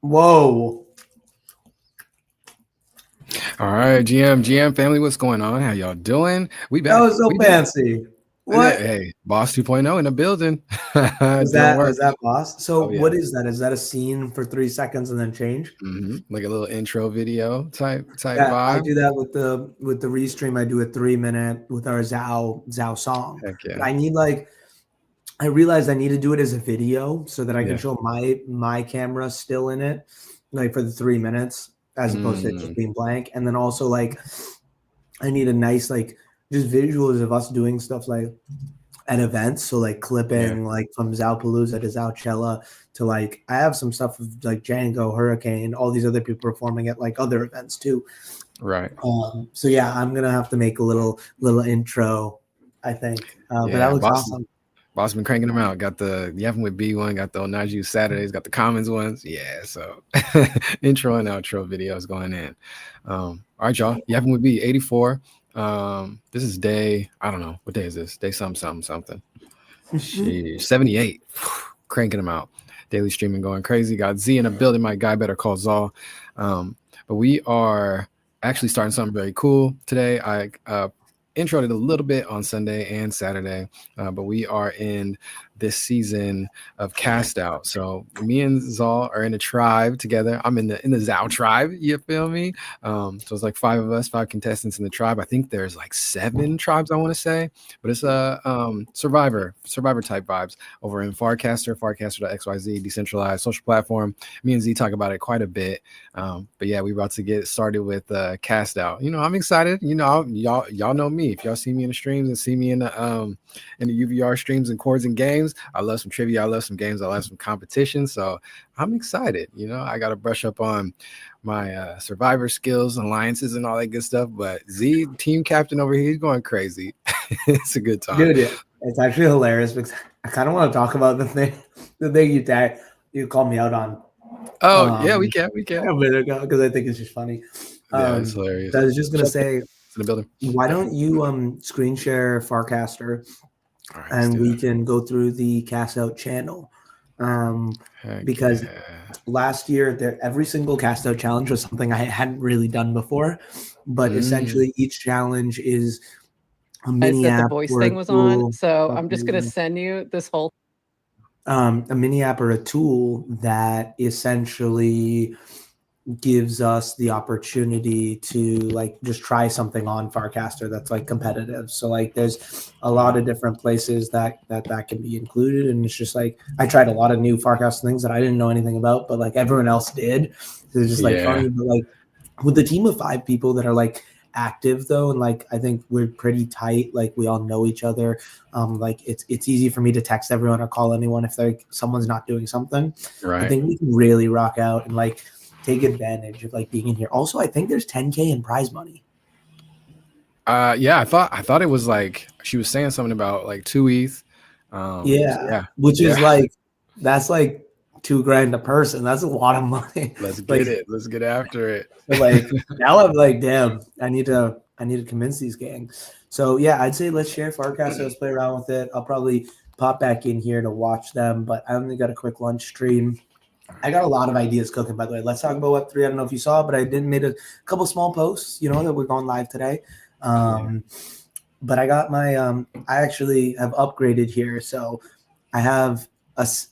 Whoa. All right, GM family, what's going on? How y'all doing? We That back. was so We back. fancy. What Hey, Boss 2.0 in the building. was Doing that? work. Was that boss? So Oh yeah. what is that? Is that a scene for 3 seconds and then change? Like a little intro video type Yeah, I vibe. do that with the restream. I do a 3 minute with our Zhao song. Heck But yeah. I need like I realized I need to do it as a video so that I can Yeah. show my camera still in it, like for the 3 minutes, as opposed to it just Mm, being blank. And then also like I need a nice like just visuals of us doing stuff like at events. So like yeah. clipping like from Zalpalooza to Zalcella to like I have some stuff of like Django, Hurricane, all these other people performing at like other events too. Right. So yeah, I'm gonna have to make a little intro, I think. But that Yeah. looks Boss awesome. Boss been cranking them out. Got the Yappin with B one, got the Onaju Saturdays, got the Commons ones. Yeah, so intro and outro videos going in. All right, y'all. Yappin with B84. This is day, I don't know, what day is this? Day something. Sheesh, 78. Cranking them out. Daily streaming going crazy. Got Z in the building. My guy better call Zal. But we are actually starting something very cool today. I introed it a little bit on Sunday and Saturday, but we are in this season of Cast Out. So me and Zal are in a tribe together. I'm in the Zal tribe. You feel me? So it's like 5 of us, 5 contestants in the tribe. I think there's like 7 tribes, I want to say, but it's a survivor type vibes over in FARCASTER.XYZ, decentralized social platform. Me and Z talk about it quite a bit. But yeah, we about to get started with Cast Out. You know, I'm excited. You know, y'all know me. If y'all see me in the streams and see me in the UVR streams and chords and games, I love some trivia. I love some games. I love some competition. So I'm excited. You know, I got to brush up on my survivor skills, alliances, and all that good stuff. But Z, team captain over here, he's going crazy. It's a good time. Dude, it's actually hilarious because I kind of want to talk about the thing you called me out on Oh yeah, we can. a minute ago because I think it's just funny. Yeah, it's hilarious. So I was just gonna Shut say, in the building. why don't you screen share Farcaster All right, let's and do we that. can go through the cast out channel? Heck Because yeah. last year every single cast out challenge was something I hadn't really done before, but Mm, essentially each challenge is a Guys, mini that the app voice or a thing was on. tool. So I'm just going to send you this whole A mini app or a tool that essentially gives us the opportunity to like just try something on Farcaster that's like competitive. So like there's a lot of different places that can be included, and it's just like I tried a lot of new Farcaster things that I didn't know anything about, but like everyone else did. So it's just like yeah. funny, but like with the team of 5 people that are like active though, and like I think we're pretty tight, like we all know each other. Like it's easy for me to text everyone or call anyone if like someone's not doing something. Right. I think we can really rock out and like take advantage of like being in here. Also, I think there's 10K in prize money. Yeah, I thought it was like she was saying something about like 2 ETH. Yeah, which is like that's like $2,000 a person. That's a lot of money. Let's like get it. Let's get after it. so like now I'm like, damn, I need to convince these gangs. So yeah, I'd say let's share Farcast. Let's play around with it. I'll probably pop back in here to watch them, but I only got a quick lunch stream. I got a lot of ideas cooking, by the way. Let's talk about Web3. I don't know if you saw, but I did made a couple small posts, you know, that we're going live today. But I got my I actually have upgraded here. So I have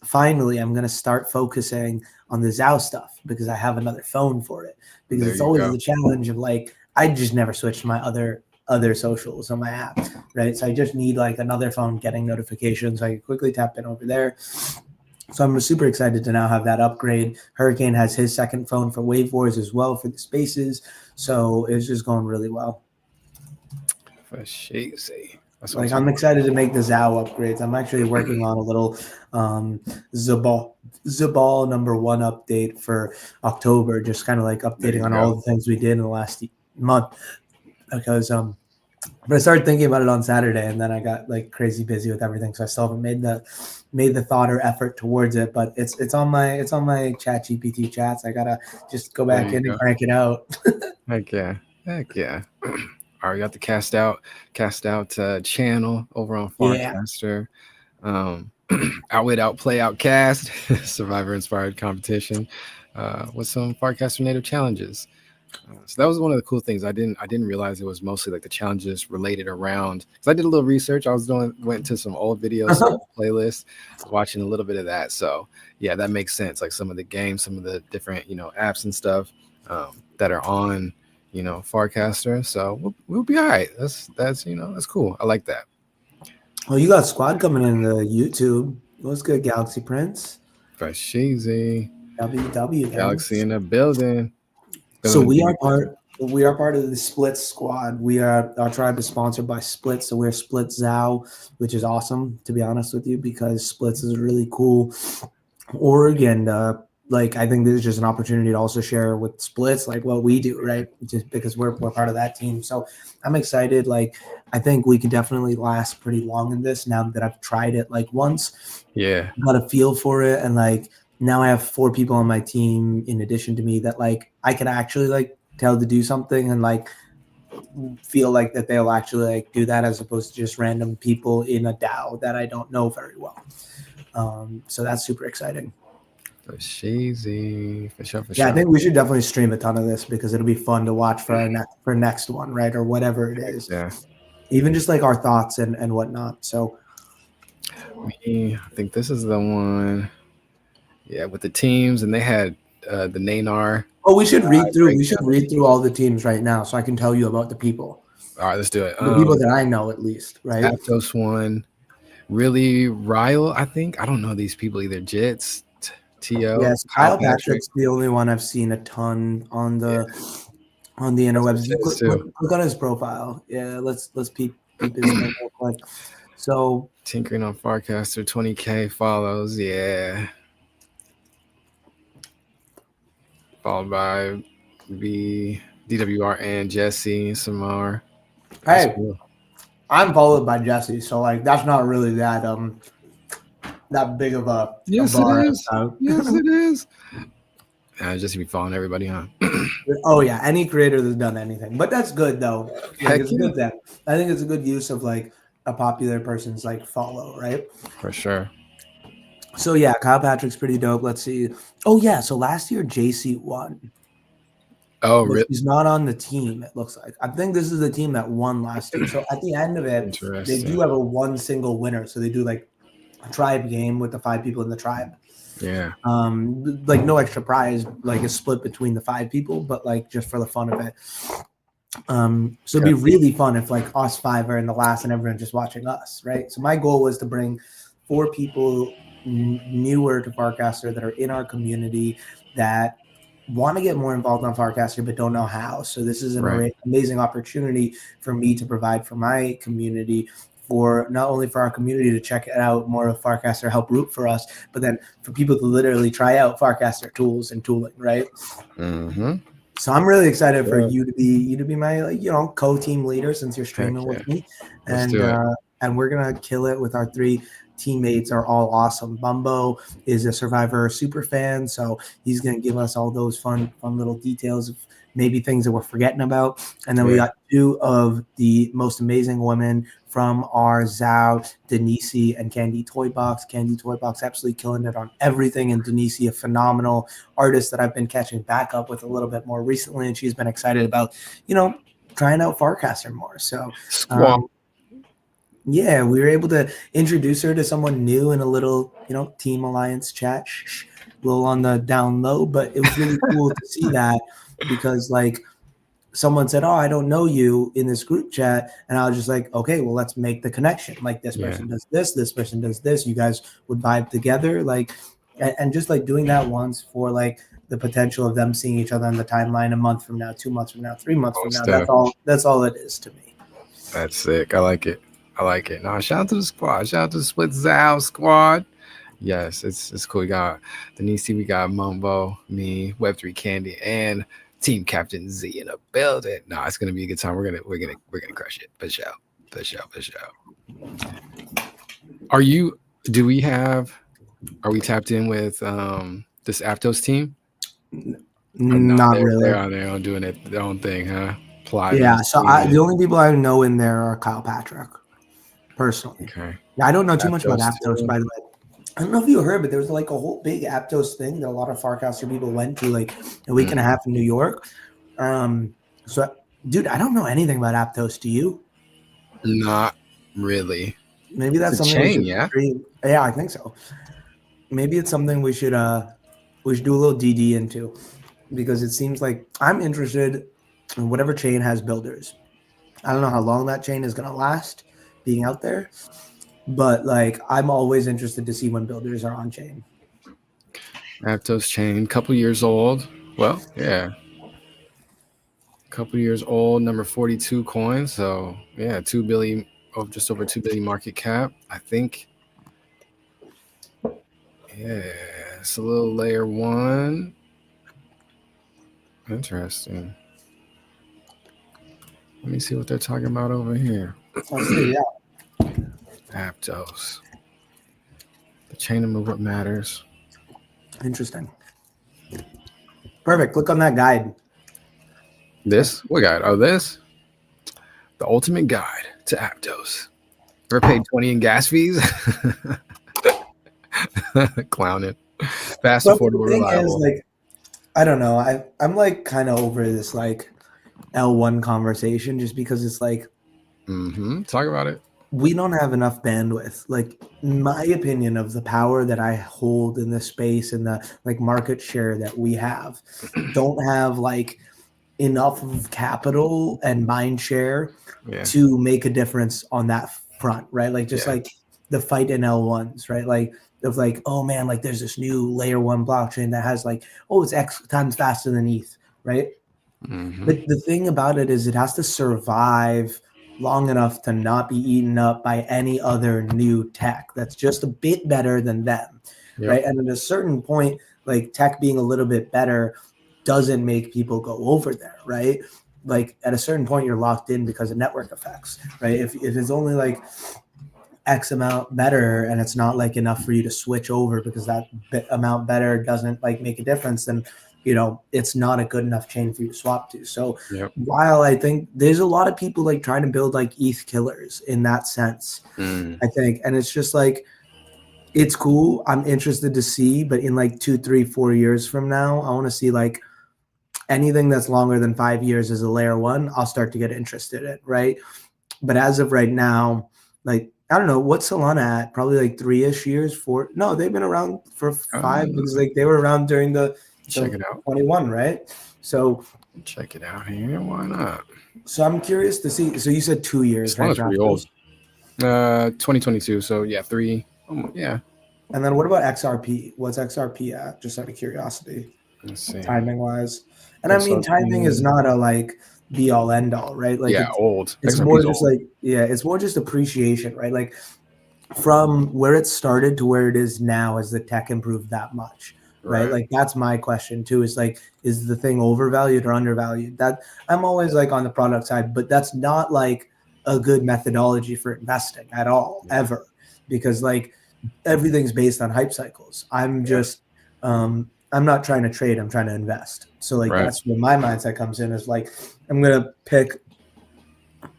finally I'm gonna start focusing on the Zao stuff because I have another phone for it. Because There it's you always go. the challenge of like I just never switched to my other socials on my app, right? So I just need like another phone getting notifications. So I can quickly tap in over there. So I'm super excited to now have that upgrade. Hurricane has his second phone for Wave Wars as well for the spaces. So it's just going really well. For shit, that's Like I'm excited to make the Zao upgrades. I'm actually working on a little Zabal #1 update for October, just kind of like updating on all the things we did in the last month. Because but I started thinking about it on Saturday, and then I got like crazy busy with everything, so I still haven't made the thought or effort towards it. But it's on my Chat GPT chats. I gotta just go back in and crank it out. Heck yeah. All right, we got the cast out channel over on Farcaster. Outwit, outplay, outcast, survivor inspired competition. with some Farcaster native challenges. So that was one of the cool things. I didn't realize it was mostly like the challenges related around, because I did a little research. Went to some old videos, some playlists, watching a little bit of that. So yeah, that makes sense. Like some of the games, some of the different apps and stuff that are on Farcaster. So we'll be all right. That's cool. I like that. Oh, you got squad coming in the YouTube. What's good, Galaxy Prince? Fresh cheesy. WW Galaxy in the building. So we are part of the Split squad. Our tribe is sponsored by Split, so we're Split Zao, which is awesome, to be honest with you, because Splits is a really cool org, and like I think this is just an opportunity to also share with Splits like what we do, right? Just because we're part of that team. So I'm excited. Like I think we can definitely last pretty long in this now that I've tried it like once. Yeah. Got a feel for it, and like now I have 4 people on my team in addition to me that like I can actually like tell to do something and like feel like that they'll actually like do that, as opposed to just random people in a DAO that I don't know very well. So that's super exciting. For cheesy, for sure. I think we should definitely stream a ton of this because it'll be fun to watch for our next one, right? Or whatever it is. Yeah. Even just like our thoughts and whatnot. So I think this is the one. Yeah, with the teams, and they had the Nanar. Oh, we should read through. We should read through all the teams right now, so I can tell you about the people. All right, let's do it. The people that I know, at least, right? Aptos won. Really, Ryle. I think I don't know these people either. Jits, To. Yes, Kyle Patrick's the only one I've seen a ton on the interwebs. Click on his profile. Yeah, let's peep his thing real quick. So tinkering on Farcaster, 20K follows. Yeah. Followed by DWR and Jesse Samar. Hey, cool. I'm followed by Jesse, so like that's not really that big of a yes, bar. It is. Yes, it is. Jesse be following everybody, huh? Oh yeah, any creator that's done anything, but that's good though. Like, it's good that I think it's a good use of like a popular person's like follow, right? For sure. So yeah, Kyle Patrick's pretty dope. Let's see. Oh yeah, so last year JC won. Oh, really? He's not on the team. It looks like. I think this is the team that won last year. So at the end of it, they do have a one single winner. So they do like a tribe game with the 5 people in the tribe. Yeah. Like no extra prize. Like it's split between the 5 people, but like just for the fun of it. So it'd be really fun if like us 5 are in the last and everyone's just watching us, right? So my goal was to bring 4 people newer to Farcaster that are in our community that want to get more involved on Farcaster but don't know how. So this is an amazing opportunity for me to provide for my community, for not only for our community to check it out, more of Farcaster help root for us, but then for people to literally try out Farcaster tools and tooling, right? Mm-hmm. So I'm really excited for you to be my co-team leader since you're streaming with me, and we're gonna kill it with our 3 teammates are all awesome. Bumbo is a Survivor super fan, so he's going to give us all those fun little details of maybe things that we're forgetting about. And then we got 2 of the most amazing women from our Zao, Denise and Candy Toybox. Candy Toybox absolutely killing it on everything, and Denise, a phenomenal artist that I've been catching back up with a little bit more recently, and she's been excited about, trying out Farcaster more. So yeah, we were able to introduce her to someone new in a little, Team Alliance chat, a little on the down low, but it was really cool to see that because, like, someone said, "Oh, I don't know you," in this group chat, and I was just like, "Okay, well, let's make the connection. Like, this person does this person does this. You guys would vibe together, like, and just like doing that once for like the potential of them seeing each other on the timeline a month from now, 2 months from now, 3 months from now. That's all it is to me. That's sick. I like it. No, shout out to the squad. Shout out to the Split Zao squad. Yes, it's cool. We got Denise, we got Mumbo, me, Web3 Candy, and Team Captain Z in a building. No, it's gonna be a good time. We're gonna crush it. For sure. Are we tapped in with this Aptos team? Not really. They're on their own doing their own thing, huh? Yeah. So the only people I know in there are Kyle Patrick. Personally. Okay. Yeah, I don't know too much about Aptos, by the way. I don't know if you heard, but there was like a whole big Aptos thing that a lot of Farcaster people went to like a week and a half in New York. So, dude, I don't know anything about Aptos. Do you? Not really. Maybe that's It's a something we chain, should yeah. stream. Yeah, I think so. Maybe it's something we should do a little DD into, because it seems like I'm interested in whatever chain has builders. I don't know how long that chain is gonna last being out there, but like I'm always interested to see when builders are on chain. Aptos chain, couple years old. Well, yeah. Couple years old, number 42 coin. So yeah, 2 billion, just over 2 billion market cap. I think. Yeah, it's a little layer one. Interesting. Let me see what they're talking about over here. Let's see, yeah. Aptos. The chain of movement matters. Interesting. Perfect. Click on that guide. This? What guide? Oh, this? The ultimate guide to Aptos. Ever paid 20 in gas fees? Clowning. Fast, But affordable, the thing reliable. is, like, I don't know. I'm like kind of over this like L1 conversation, just because it's like Talk about it. we don't have enough bandwidth. Like, in my opinion of the power that I hold in this space and the like market share that we have, don't have like enough of capital and mind share to make a difference on that front, right? Like just like the fight in L1s, right? Like of like, oh man, like there's this new layer one blockchain that has like, oh, it's X times faster than ETH, right? But the thing about it is it has to survive long enough to not be eaten up by any other new tech that's just a bit better than them, right? And at a certain point, like tech being a little bit better doesn't make people go over there, right? Like at a certain point, you're locked in because of network effects, right? If it's only like X amount better and it's not like enough for you to switch over because that amount better doesn't like make a difference, then it's not a good enough chain for you to swap to. So while I think there's a lot of people like trying to build like ETH killers in that sense, I think, and it's just like, it's cool. I'm interested to see, but in like 2, 3, 4 years from now, I want to see like anything that's longer than 5 years as a layer one, I'll start to get interested in, right? But as of right now, like, I don't know, what's Solana at? Probably like 3-ish years, 4. No, they've been around for 5 because like they were around during the check it out 21, right? So check it out here. Why not? So I'm curious to see. So you said 2 years, right? Pretty old. 2022. So yeah, 3. Yeah. And then what about XRP? What's XRP at? Just out of curiosity. Let's see. Timing wise. And XRP, I mean, timing is not a like be all end all, right? Like old. It's XRP more just old. It's more just appreciation, right? Like from where it started to where it is now, has the tech improved that much? Right. Like that's my question too, is like, is the thing overvalued or undervalued? That I'm always like on the product side, but that's not like a good methodology for investing at all, ever, because like everything's based on hype cycles. I'm just I'm not trying to trade, I'm trying to invest. So like that's where my mindset comes in, is like I'm gonna pick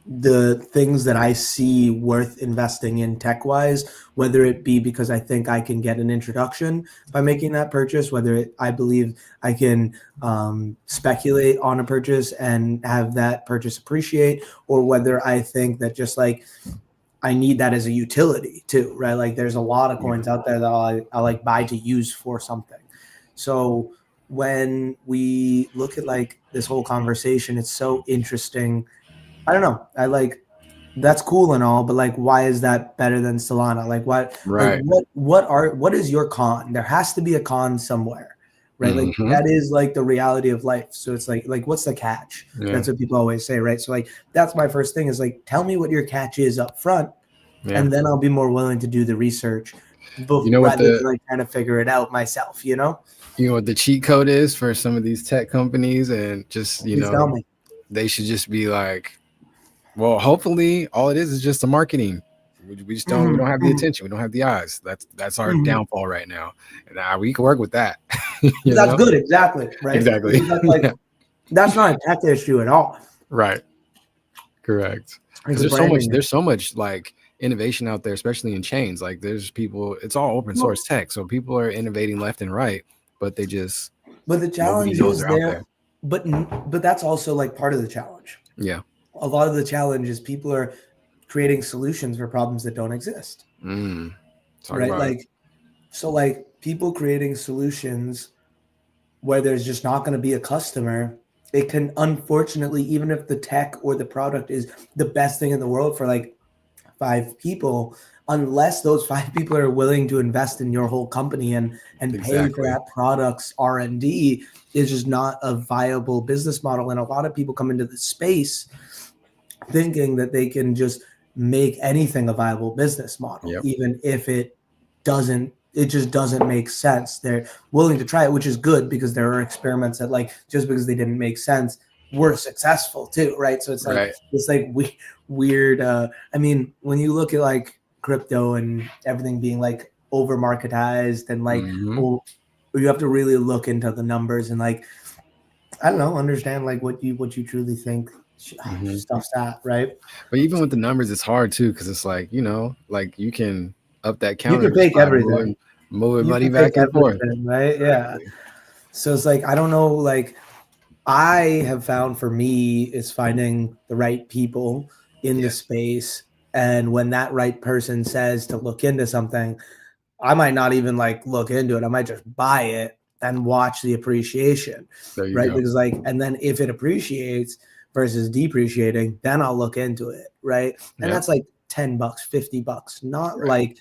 the things that I see worth investing in tech-wise, whether it be because I think I can get an introduction by making that purchase, whether I believe I can speculate on a purchase and have that purchase appreciate, or whether I think that just like I need that as a utility too, right? Like there's a lot of coins out there that I like buy to use for something. So when we look at like this whole conversation, it's so interesting. I don't know. I like, that's cool and all, but like, why is that better than Solana? Like what, what is your con? There has to be a con somewhere, right? Like that is like the reality of life. So it's like, what's the catch? That's what people always say, right? So like, that's my first thing, is like, tell me what your catch is up front, and then I'll be more willing to do the research rather than like trying to figure it out myself, You know what the cheat code is for some of these tech companies, and just, tell me. They should just be like, well, hopefully all it is just the marketing. We just don't, we don't have the attention. We don't have the eyes. That's our downfall right now. And we can work with that. That's good. Exactly. Right. Exactly. That's, that's not a tech issue at all. Right. Correct. There's so much like innovation out there, especially in chains. Like there's people, it's all open source tech, so people are innovating left and right, but they just But the challenge knows is they're out there. there. But that's also like part of the challenge. Yeah. A lot of the challenge is people are creating solutions for problems that don't exist. Right. Like, so like people creating solutions where there's just not going to be a customer. It can, unfortunately, even if the tech or the product is the best thing in the world for like 5 people, unless those 5 people are willing to invest in your whole company and pay for that product's R&D, is just not a viable business model. And a lot of people come into the space thinking that they can just make anything a viable business model, even if it just doesn't make sense. They're willing to try it, which is good, because there are experiments that, like, just because they didn't make sense, were successful too, right? So it's like it's like weird. I mean, when you look at like crypto and everything being like over marketized and like, you have to really look into the numbers and like, I don't know, understand like what you truly think stuff's at, right? But even with the numbers, it's hard too, because it's like, you know, like you can up that counter. You can fake everything. Move money back and forth, right? Yeah. So it's like, I don't know, like I have found for me is finding the right people in the space. And when that right person says to look into something, I might not even like look into it. I might just buy it and watch the appreciation, right? Because like, and then if it appreciates versus depreciating, then I'll look into it, right? And that's like $10, $50, not like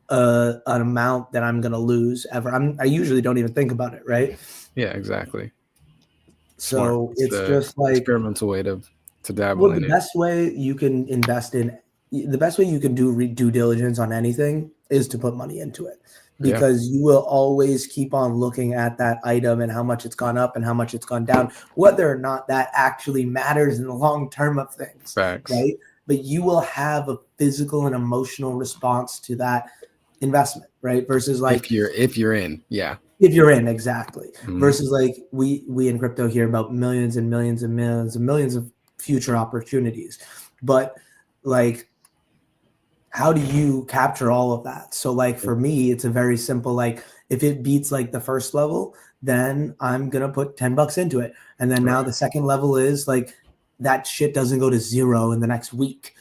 an amount that I'm gonna lose ever. I usually don't even think about it, right? Yeah, exactly. So it's just like experimental way to dabble in it. The best way you can invest in, the best way you can do due diligence on anything is to put money into it, because you will always keep on looking at that item and how much it's gone up and how much it's gone down, whether or not that actually matters in the long term of things. Facts. Right? But you will have a physical and emotional response to that investment, right? Versus like if you're in, if you're in, exactly. Versus like we in crypto hear about millions and millions and millions and millions of future opportunities, but like, how do you capture all of that? So like for me, it's a very simple, like if it beats like the first level, then I'm gonna put $10 into it, and then now the second level is like that shit doesn't go to zero in the next week.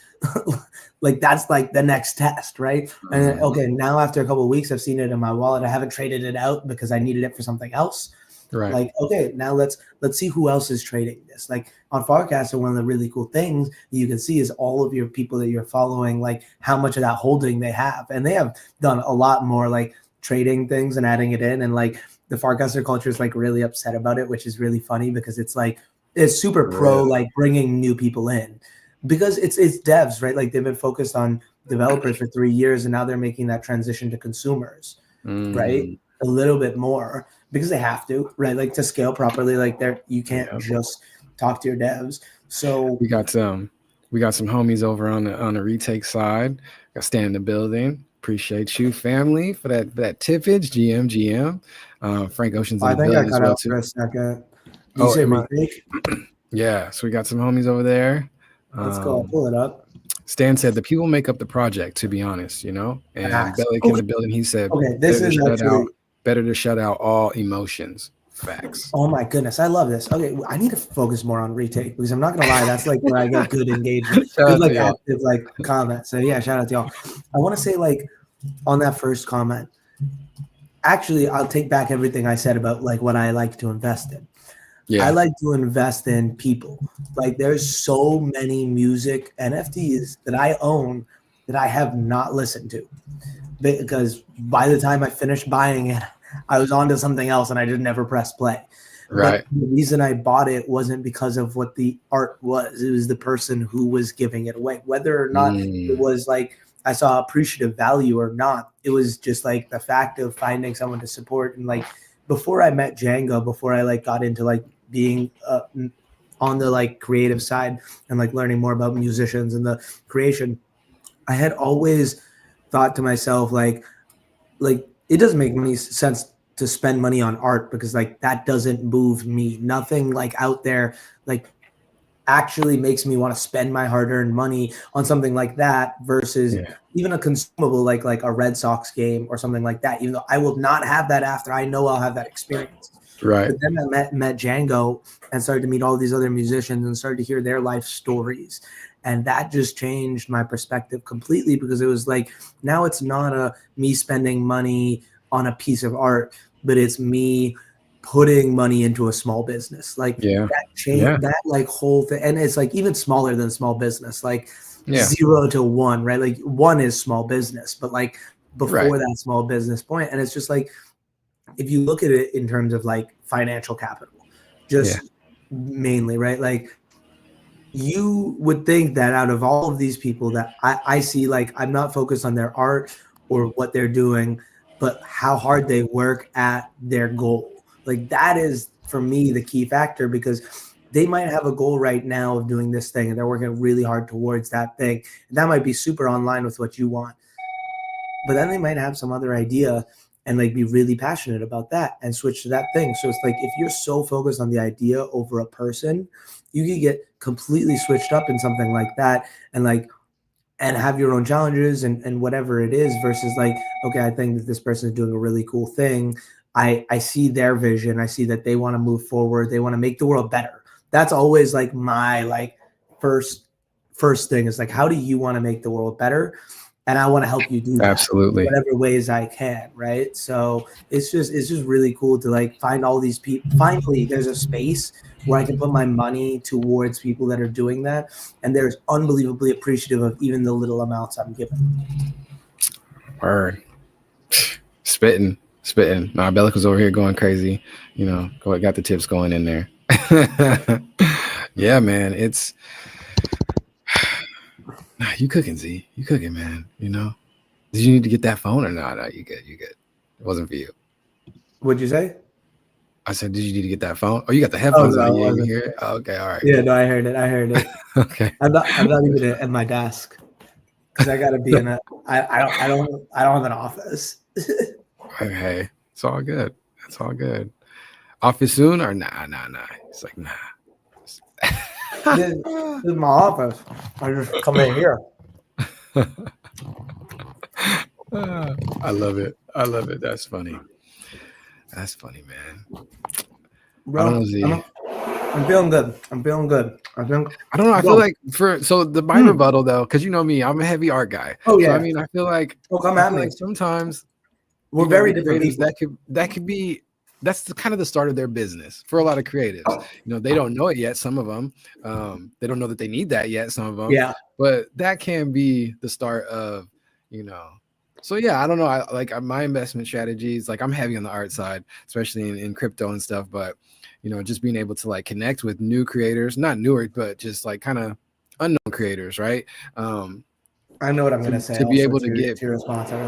Like that's like the next test, right? And then, okay, now after a couple of weeks, I've seen it in my wallet. I haven't traded it out because I needed it for something else. Right. Like, okay, now let's see who else is trading this. Like on FARCASTER, one of the really cool things you can see is all of your people that you're following, like how much of that holding they have. And they have done a lot more like trading things and adding it in. And like the FARCASTER culture is like really upset about it, which is really funny because it's like, it's super pro, like bringing new people in. Because it's devs, right? Like they've been focused on developers for 3 years, and now they're making that transition to consumers, right? A little bit more because they have to, right? Like to scale properly, like you can't just talk to your devs. So we got some homies over on the retake side. Got Stan in the building. Appreciate you, family, for that tippage. GM. Frank Ocean's in the building. I think I cut out for a second. Did you say retake? Yeah. So we got some homies over there. Let's go. I'll pull it up. Stan said the people make up the project, to be honest, you know. And Bellick in the building, he said, okay, this is actually better to shut out all emotions. Facts. Oh my goodness, I love this. Okay, I need to focus more on retake because I'm not gonna lie, that's like where I get good engagement, good like active like comments. So yeah, shout out to y'all. I want to say like on that first comment, actually, I'll take back everything I said about like what I like to invest in. I like to invest in people. Like there's so many music NFTs that I own that I have not listened to, because by the time I finished buying it, I was on to something else and I just never pressed play. Right. But the reason I bought it wasn't because of what the art was. It was the person who was giving it away. Whether or not it was like I saw appreciative value or not, it was just like the fact of finding someone to support. And like before I met Django, before I like got into like being on the like creative side and like learning more about musicians and the creation, I had always thought to myself like it doesn't make any sense to spend money on art because like that doesn't move me. Nothing like out there, like actually makes me want to spend my hard-earned money on something like that versus even a consumable like a Red Sox game or something like that, even though I will not have that after I know I'll have that experience. Right. But then I met Django and started to meet all these other musicians and started to hear their life stories. And that just changed my perspective completely, because it was like, now it's not me spending money on a piece of art, but it's me putting money into a small business. Like that change, that like whole thing. And it's like even smaller than small business, like 0 to 1, right? Like 1 is small business, but like before that small business point. And it's just like, if you look at it in terms of like financial capital, just mainly, right? Like you would think that out of all of these people that I see, like I'm not focused on their art or what they're doing, but how hard they work at their goal. Like that is for me the key factor, because they might have a goal right now of doing this thing and they're working really hard towards that thing. And that might be super online with what you want, but then they might have some other idea and like be really passionate about that and switch to that thing. So it's like, if you're so focused on the idea over a person, you could get completely switched up in something like that and have your own challenges and whatever it is, versus like, okay, I think that this person is doing a really cool thing. I see their vision. I see that they want to move forward. They want to make the world better. That's always like my like first thing is like, how do you want to make the world better? And I want to help you do that. Absolutely. Whatever ways I can. Right. So it's just really cool to like find all these people. Finally, there's a space where I can put my money towards people that are doing that. And there's unbelievably appreciative of even the little amounts I'm given. Word. Spitting. Nah, Bellic was over here going crazy. You know, got the tips going in there. Yeah, man. It's you cooking, Z. You cooking, man. You know. Did you need to get that phone or not? No, you good. It wasn't for you. What'd you say? I said, did you need to get that phone? Oh, you got the headphones on. You didn't hear it? Oh, okay, all right. Yeah, no, I heard it. Okay. I'm not even at my desk because I gotta be in a. I don't have an office. Okay, it's all good. It's all good. Office soon or nah? It's like nah. This is my office. I just come in here. I love it. That's funny. That's funny, man. Bro, I don't know, Z. I'm feeling good. I don't know. I feel like my rebuttal though, because you know me, I'm a heavy art guy. Oh yeah. So, I mean, I feel like sometimes we're very different people. That could be. That's kind of the start of their business for a lot of creatives. You know, they don't know it yet. Some of them, they don't know that they need that yet. Some of them, but that can be the start of, you know. So yeah, I don't know. My investment strategies, like I'm heavy on the art side, especially in crypto and stuff. But you know, just being able to like connect with new creators, not newer, but just like kind of unknown creators, right? I know what I'm going to say. To be able to get to your response of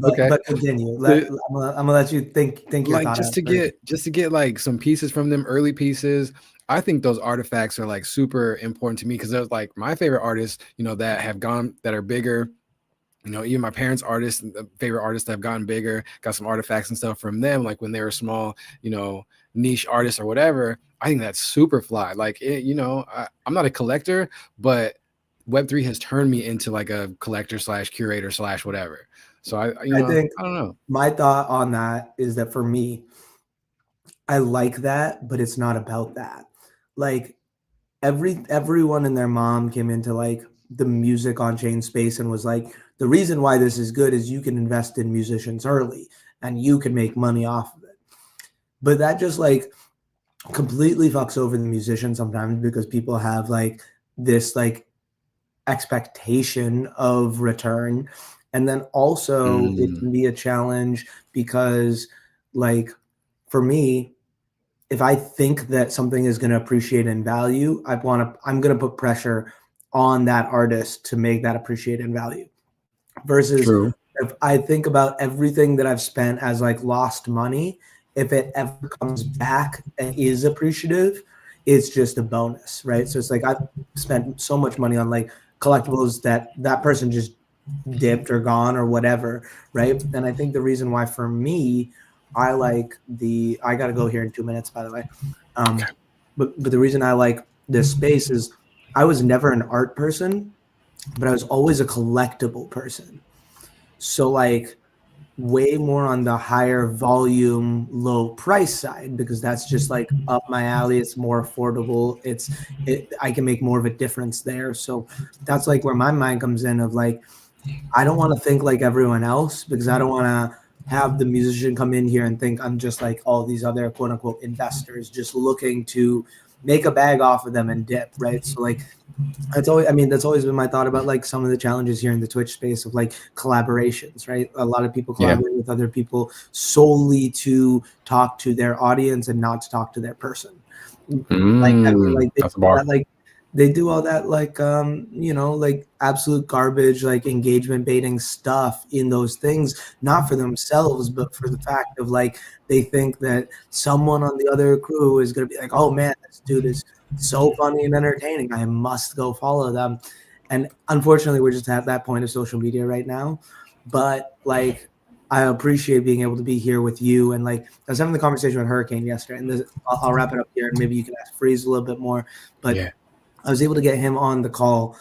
okay. But continue. I'm gonna let you think your like thought just to get like some pieces from them, early pieces. I think those artifacts are like super important to me, because there's like my favorite artists, you know, that are bigger. You know, even my parents' artists, favorite artists that have gotten bigger, got some artifacts and stuff from them, like when they were small, you know, niche artists or whatever. I think that's super fly. Like, you know, I'm not a collector, but Web3 has turned me into like a collector / curator / whatever. So I don't know. My thought on that is that for me, I like that, but it's not about that. Like everyone and their mom came into like the music on chain space and was like, the reason why this is good is you can invest in musicians early and you can make money off of it. But that just like completely fucks over the musician sometimes, because people have like this like expectation of return. And then also it can be a challenge because like for me, if I think that something is going to appreciate in value, I'm going to put pressure on that artist to make that appreciate in value. Versus if I think about everything that I've spent as like lost money, if it ever comes back and is appreciative, it's just a bonus, right? So it's like I've spent so much money on like collectibles that person just dipped or gone or whatever, right? And I think the reason why for me, I gotta go here in 2 minutes, by the way. But the reason I like this space is I was never an art person, but I was always a collectible person. So like way more on the higher volume, low price side, because that's just like up my alley. It's more affordable. I can make more of a difference there. So that's like where my mind comes in of like, I don't want to think like everyone else, because I don't want to have the musician come in here and think I'm just like all these other quote unquote investors just looking to make a bag off of them and dip, right? So like that's always been my thought about like some of the challenges here in the Twitch space of like collaborations, right? A lot of people collaborate with other people solely to talk to their audience and not to talk to their person. They do all that like like absolute garbage, like engagement baiting stuff in those things, not for themselves, but for the fact of like they think that someone on the other crew is gonna be like, oh man, this dude is so funny and entertaining, I must go follow them. And unfortunately, we're just at that point of social media right now. But like I appreciate being able to be here with you. And like I was having the conversation with Hurricane yesterday, and I'll wrap it up here, and maybe you can ask Freeze a little bit more. But I was able to get him on the call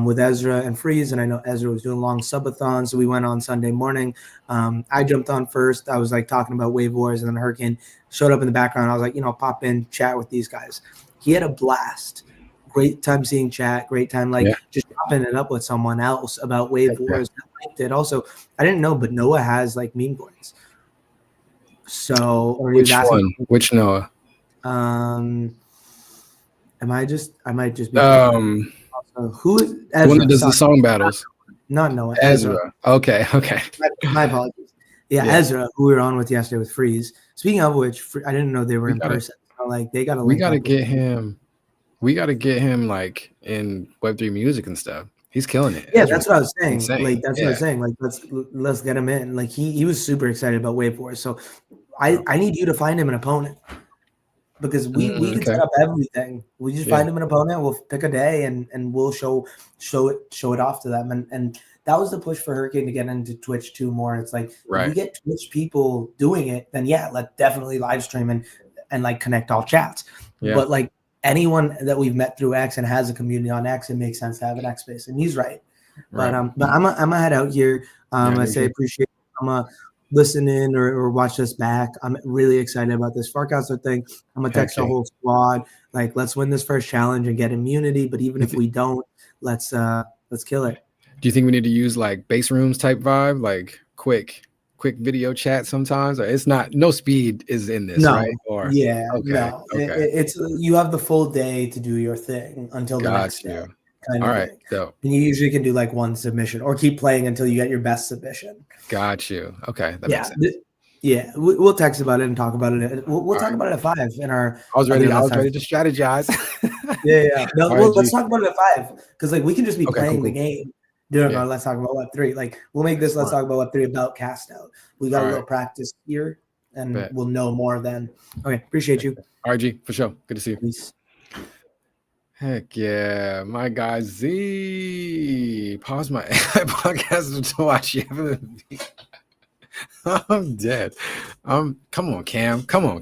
with Ezra and Freeze, and I know Ezra was doing long subathon, so we went on Sunday morning. I jumped on first. I was like talking about Wave Wars, and then Hurricane showed up in the background. I was like, pop in, chat with these guys. He had a blast. Great time seeing chat. Great time just chopping it up with someone else about Wave Wars. I liked it. Also, I didn't know, but Noah has like meme coins. So which one? Which Noah? I might just be who is Ezra? The one that does the song battles. Not Noah. Ezra. Okay. My apologies. Yeah, Ezra, who we were on with yesterday with Freeze. Speaking of which, I didn't know they were in person. So, like they got to. We got to get him. We got to get him like in Web3 music and stuff. He's killing it. Yeah, that's what I was saying. Like that's what I was saying. Like let's get him in. Like he was super excited about Wave Wars. So I need you to find him an opponent. Because we can set up everything. We just find them an opponent. We'll pick a day and we'll show it off to them. And that was the push for Hurricane to get into Twitch too more. It's like if we get Twitch people doing it, then let's definitely live stream and like connect all chats. But like anyone that we've met through X and has a community on X, it makes sense to have an X space. And he's right. But I'm gonna head out here. I say appreciate it. I'm listen in or watch this back. I'm really excited about this FARCASTER thing. I'm gonna text the whole squad. Like, let's win this first challenge and get immunity. But even if we don't, let's kill it. Do you think we need to use like base rooms type vibe, like quick video chat sometimes? Or it's not, no speed is in this, right? Or it's you have the full day to do your thing until the next day. All right. So and you usually can do like one submission or keep playing until you get your best submission. Got you. Okay. That makes sense. We'll text about it and talk about it. We'll talk about it at 5 in our. I was ready to strategize. No, let's talk about it at 5 because like we can just be playing the game. Let's talk about Web3. Like we'll make this. Let's talk about Web3 about CASTOUT. We got a little practice here, and we'll know more then. Okay, appreciate you. RG for sure. Good to see you. Peace. Heck yeah, my guy Z. Pause my podcast to watch YwB. I'm dead. Come on, Cam. Come on,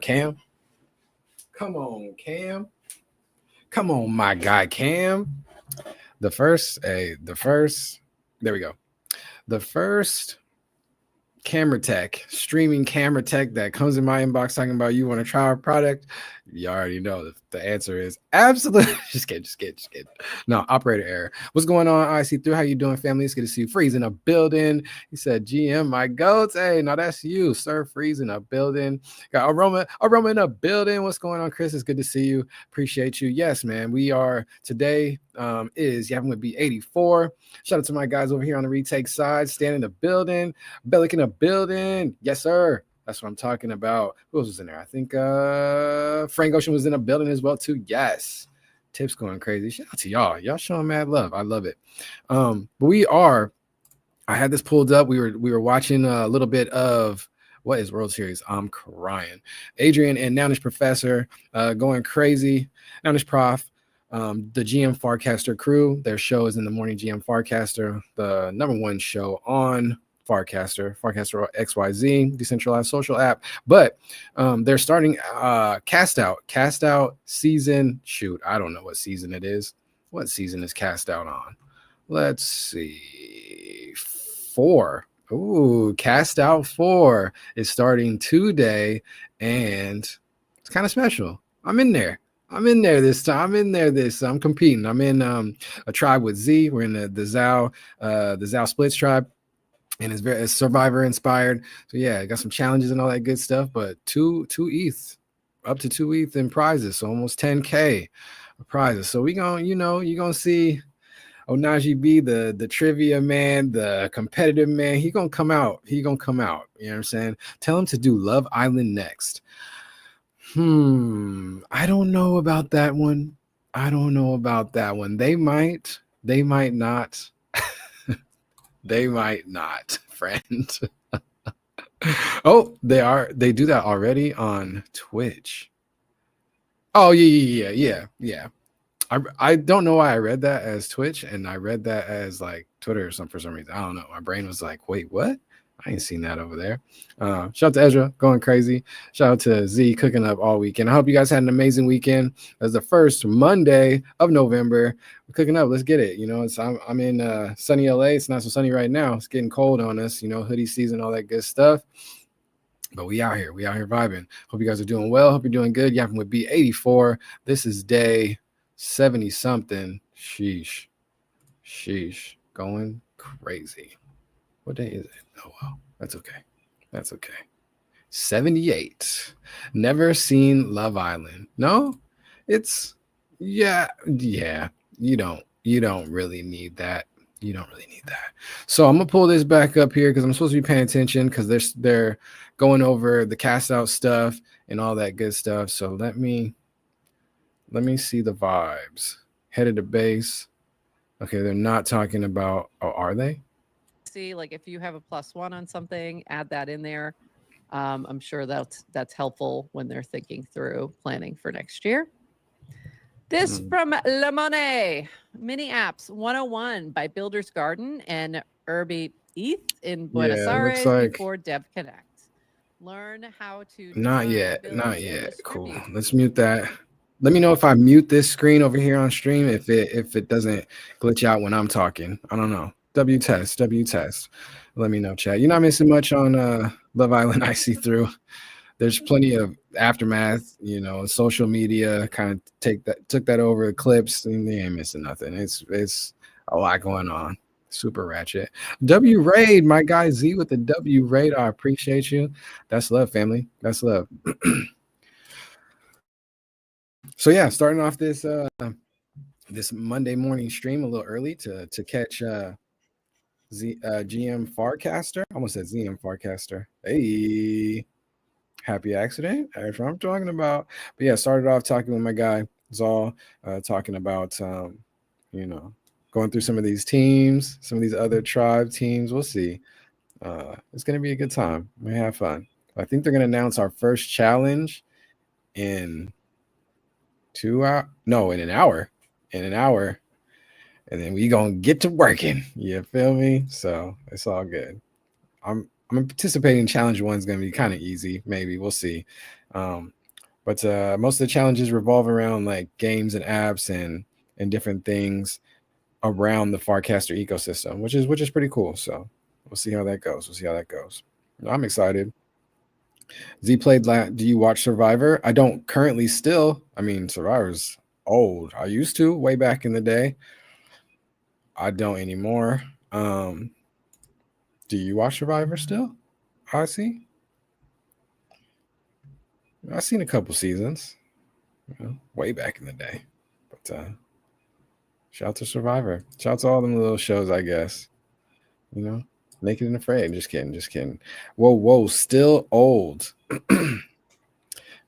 my guy, Cam. The first, there we go. The first streaming camera tech that comes in my inbox talking about you want to try our product, you already know the answer is absolutely. Just kidding. No, operator error. What's going on? I see through. How you doing, family? It's good to see you. Freeze in a building. He said, GM, my goats. Hey, no, that's you, sir. Freeze in a building. Got Aroma in a building. What's going on, Chris? It's good to see you. Appreciate you. Yes, man. We are today is YwB84. Shout out to my guys over here on the retake side. Stand in the building. Bellic in a building. Yes, sir. That's what I'm talking about. Who else was in there? I think Frank Ocean was in a building as well too. Yes. Tips going crazy. Shout out to y'all. Y'all showing mad love. I love it. But I had this pulled up. We were watching a little bit of what is World Series. I'm crying. Adrian and Nounish Professor going crazy. Nounish Prof. The GM FARCASTER crew. Their show is in the morning. GM FARCASTER, the #1 show on FARCASTER.XYZ, decentralized social app. But they're starting CASTOUT season. Shoot, I don't know what season it is. What season is CASTOUT on? Let's see. 4. Ooh, CASTOUT 4 is starting today, and it's kind of special. I'm in there this time. I'm competing. I'm in a tribe with Z. We're in the Zao Splits tribe, and it's Survivor inspired. So yeah, I got some challenges and all that good stuff. But two ETH, up to 2 ETH in prizes, so almost 10K prizes. So you're gonna see Onaji B, the trivia man, the competitive man. He gonna come out. You know what I'm saying? Tell him to do Love Island next. I don't know about that one. They might not. They might not, friend. Oh, they do that already on Twitch. Oh, yeah. I don't know why I read that as Twitch, and I read that as like Twitter or something for some reason. I don't know. My brain was like, wait, what? I ain't seen that over there. Shout out to Ezra, going crazy. Shout out to Z, cooking up all weekend. I hope you guys had an amazing weekend. That's the first Monday of November. We're cooking up. Let's get it. You know, I'm in sunny LA. It's not so sunny right now. It's getting cold on us. You know, hoodie season, all that good stuff. But we out here vibing. Hope you guys are doing well. Hope you're doing good. Yappin with B84. This is day 70 something. Sheesh. Going crazy. What day is it? Oh, well, that's okay. 78. Never seen Love Island. No, it's yeah. You don't really need that. So I'm gonna pull this back up here because I'm supposed to be paying attention because they're going over the cast out stuff and all that good stuff. So let me see the vibes. Headed to base. Okay, they're not talking about. Oh, are they? See, like if you have a +1 on something, add that in there. I'm sure that's helpful when they're thinking through planning for next year. This from Lemone, Mini Apps 101 by Builder's Garden and YwB84 in Buenos Aires before Dev Connect. Learn how to Not yet. Distribute. Cool. Let's mute that. Let me know if I mute this screen over here on stream if it doesn't glitch out when I'm talking. I don't know. W test. Let me know, chat. You're not missing much on Love Island. I see through. There's plenty of aftermath, you know, social media kind of took that over, clips, and they ain't missing nothing. It's a lot going on. Super ratchet. W Raid, my guy Z with the W Raid. I appreciate you. That's love, family. That's love. So yeah, starting off this this Monday morning stream a little early to catch GM Farcaster. I almost said ZM Farcaster. Hey, happy accident. That's what I'm talking about. But yeah, started off talking with my guy Zal, talking about you know, going through some of these teams, some of these other tribe teams. We'll see. It's gonna be a good time. We have fun. I think they're gonna announce our first challenge in 2 hours. No, in an hour. And then we gonna get to working. You feel me? So it's all good. I'm anticipating challenge 1 is gonna be kind of easy. Maybe we'll see. But most of the challenges revolve around like games and apps and different things around the Farcaster ecosystem, which is pretty cool. So we'll see how that goes. I'm excited. Z played. Do you watch Survivor? I don't currently still. I mean, Survivor's old. I used to way back in the day. I don't anymore. Do you watch Survivor still? I see. I've seen a couple seasons, you know, way back in the day. But shout out to Survivor. Shout out to all them little shows, I guess. You know, Naked and Afraid. Just kidding. Whoa, still old.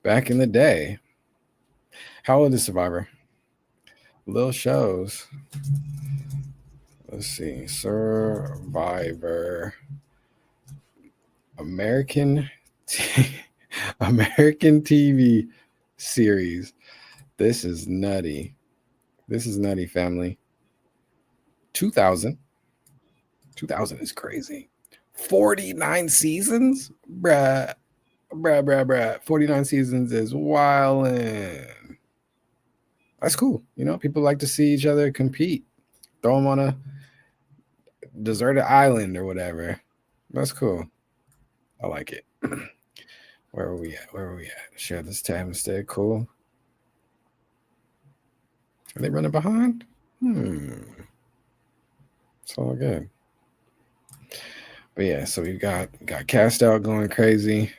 Back in the day. How old is Survivor? Little shows. Let's see. Survivor. American TV series. This is nutty. Family. 2000 is crazy. 49 seasons? Bruh. 49 seasons is wildin'. That's cool. You know, people like to see each other compete. Throw them on a deserted island or whatever. That's cool. I like it. Where are we at? Share this tab instead. Cool. Are they running behind? It's all good. But yeah, so we got CASTOUT going crazy.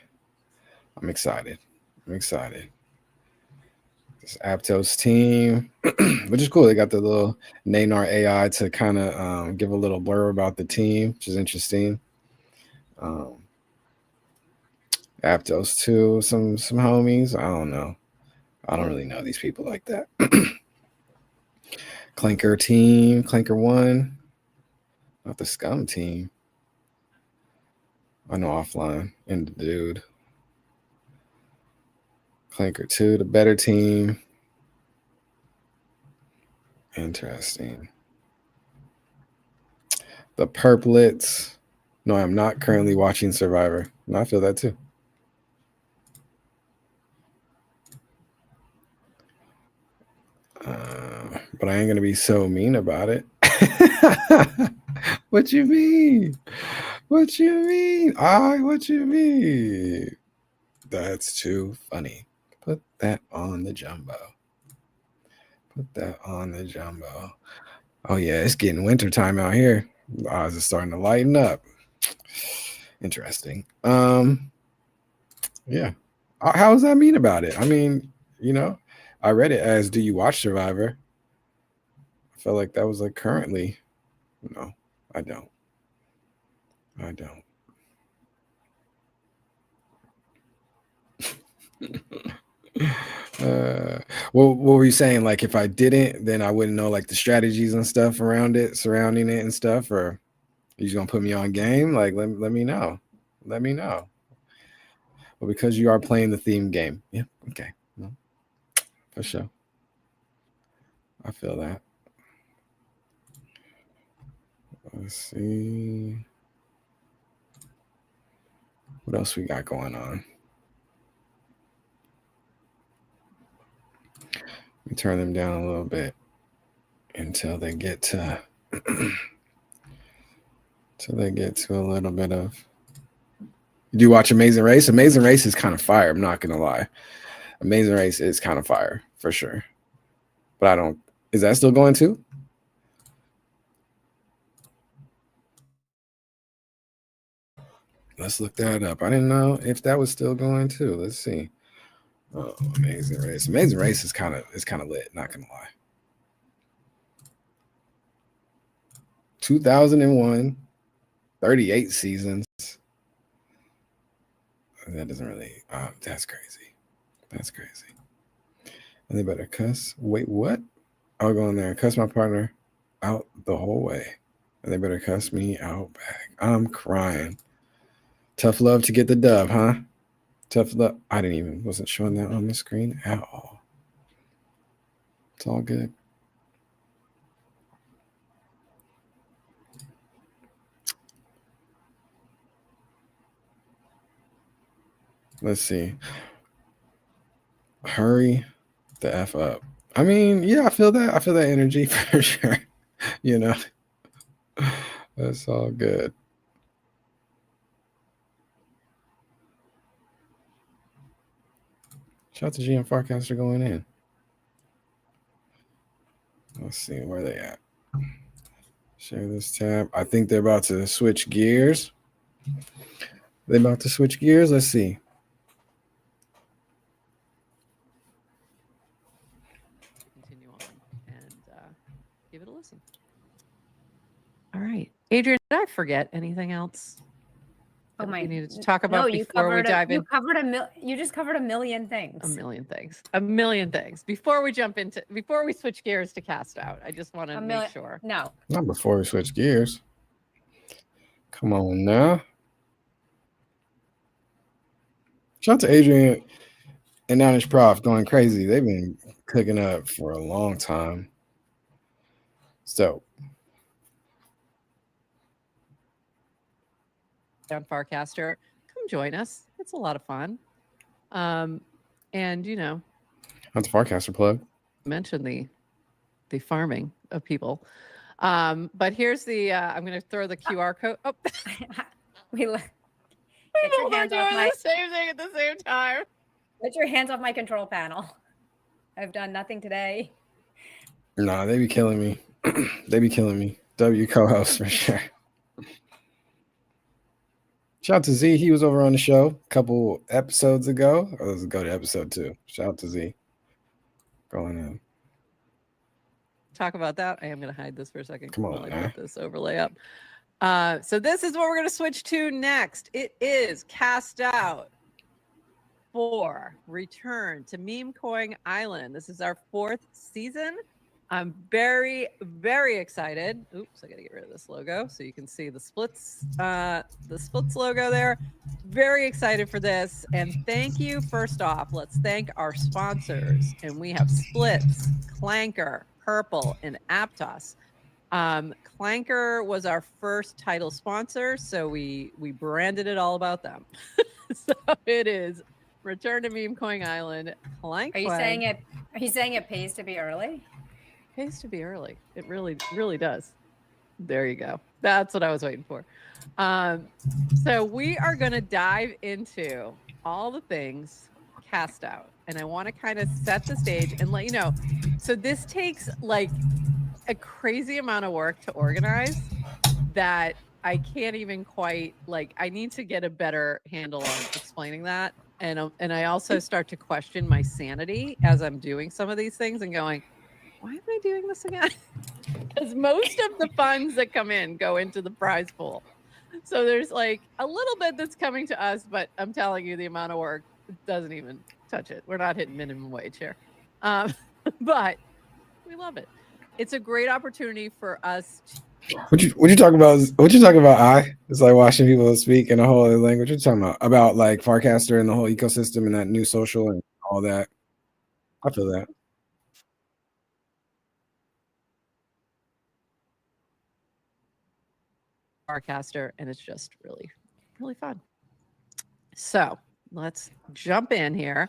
I'm excited. This Aptos team, which is cool. They got the little Nanar AI to kind of give a little blur about the team, which is interesting. Aptos too, some homies. I don't know. I don't really know these people like that. Clanker team, Clanker 1. Not the Scum team. I know offline. And the dude. Clanker 2, the better team. Interesting. The Purplets. No, I'm not currently watching Survivor. No, I feel that too. But I ain't gonna be so mean about it. What you mean? What you mean? What you mean? That's too funny. Put that on the jumbo. Oh yeah, it's getting wintertime out here. Eyes are starting to lighten up. Interesting. Yeah. How does that mean about it? I mean, you know, I read it as, do you watch Survivor? I felt like that was like currently. No, I don't. What were you saying? Like, if I didn't, then I wouldn't know like the strategies and stuff surrounding it and stuff, or you just gonna put me on game? Like, let me know. Well, because you are playing the theme game. Yeah, okay. No, for sure. I feel that. Let's see. What else we got going on? We turn them down a little bit until they get to a little bit of. Do you watch Amazing Race? Amazing Race is kind of fire. I'm not gonna lie. Amazing Race is kind of fire for sure. But I don't. Is that still going too? Let's look that up. I didn't know if that was still going too. Let's see. Oh, Amazing Race. Amazing Race is kind of lit. Not gonna lie. 2001, 38 seasons. That doesn't really. That's crazy. And they better cuss. Wait, what? I'll go in there and cuss my partner out the whole way. And they better cuss me out back. I'm crying. Tough love to get the dub, huh? Tough love. I wasn't showing that on the screen at all. It's all good. Let's see. Hurry the F up. I mean, yeah, I feel that. I feel that energy for sure. You know, that's all good. Shout out to GM FARCASTER going in. Let's see where they at. Share this tab. I think they're about to switch gears. Let's see. Continue on and give it a listen. All right. Adrian, did I forget anything else? Oh my! We needed to talk about before we dive in. You just covered a million things. A million things. Before we switch gears to CASTOUT, I just want to make sure. No, not before we switch gears. Come on now. Shout out to Adrian and Nanish Prof going crazy. They've been cooking up for a long time. So on Farcaster, come join us. It's a lot of fun. And you know, That's a Farcaster plug. mention the farming of people. But here's the I'm going to throw the QR code. Oh, Get your we're hands doing off my the same thing at the same time. get your hands off my control panel. I've done nothing today. Nah, they be killing me. They be killing me. W co-host for sure. Shout out to Z. He was over on the show a couple episodes ago. Or let's go to episode 2. Shout out to Z. Going in. Talk about that. I am going to hide this for a second. Come on, while I man. put this overlay up. So this is what we're going to switch to next. It is Cast Out 4 Return to Meme Coin Island. This is our 4th season. I'm very, very excited. Oops, I got to get rid of this logo so you can see the splits logo there. Very excited for this. And thank you. First off, let's thank our sponsors. And we have Splits, Clanker, Purple, and Aptos. Clanker was our first title sponsor, so we branded it all about them. So it is Return to Meme Coin Island. Clank. Are you saying it? Are you saying it pays to be early? Pays to be early. It really, really does. There you go. That's what I was waiting for. So we are going to dive into all the things Cast Out, and I want to kind of set the stage and let you know. So this takes like a crazy amount of work to organize that I can't even quite like. I need to get a better handle on explaining that, and I also start to question my sanity as I'm doing some of these things and going, why am I doing this again? Because most of the funds that come in go into the prize pool. So there's like a little bit that's coming to us, but I'm telling you the amount of work doesn't even touch it. We're not hitting minimum wage here. But we love it. It's a great opportunity for us. What you talking about? What you talking about? It's like watching people speak in a whole other language. What you talking about? About like Farcaster and the whole ecosystem and that new social and all that. I feel that. Farcaster, and it's just really, really fun. So let's jump in here.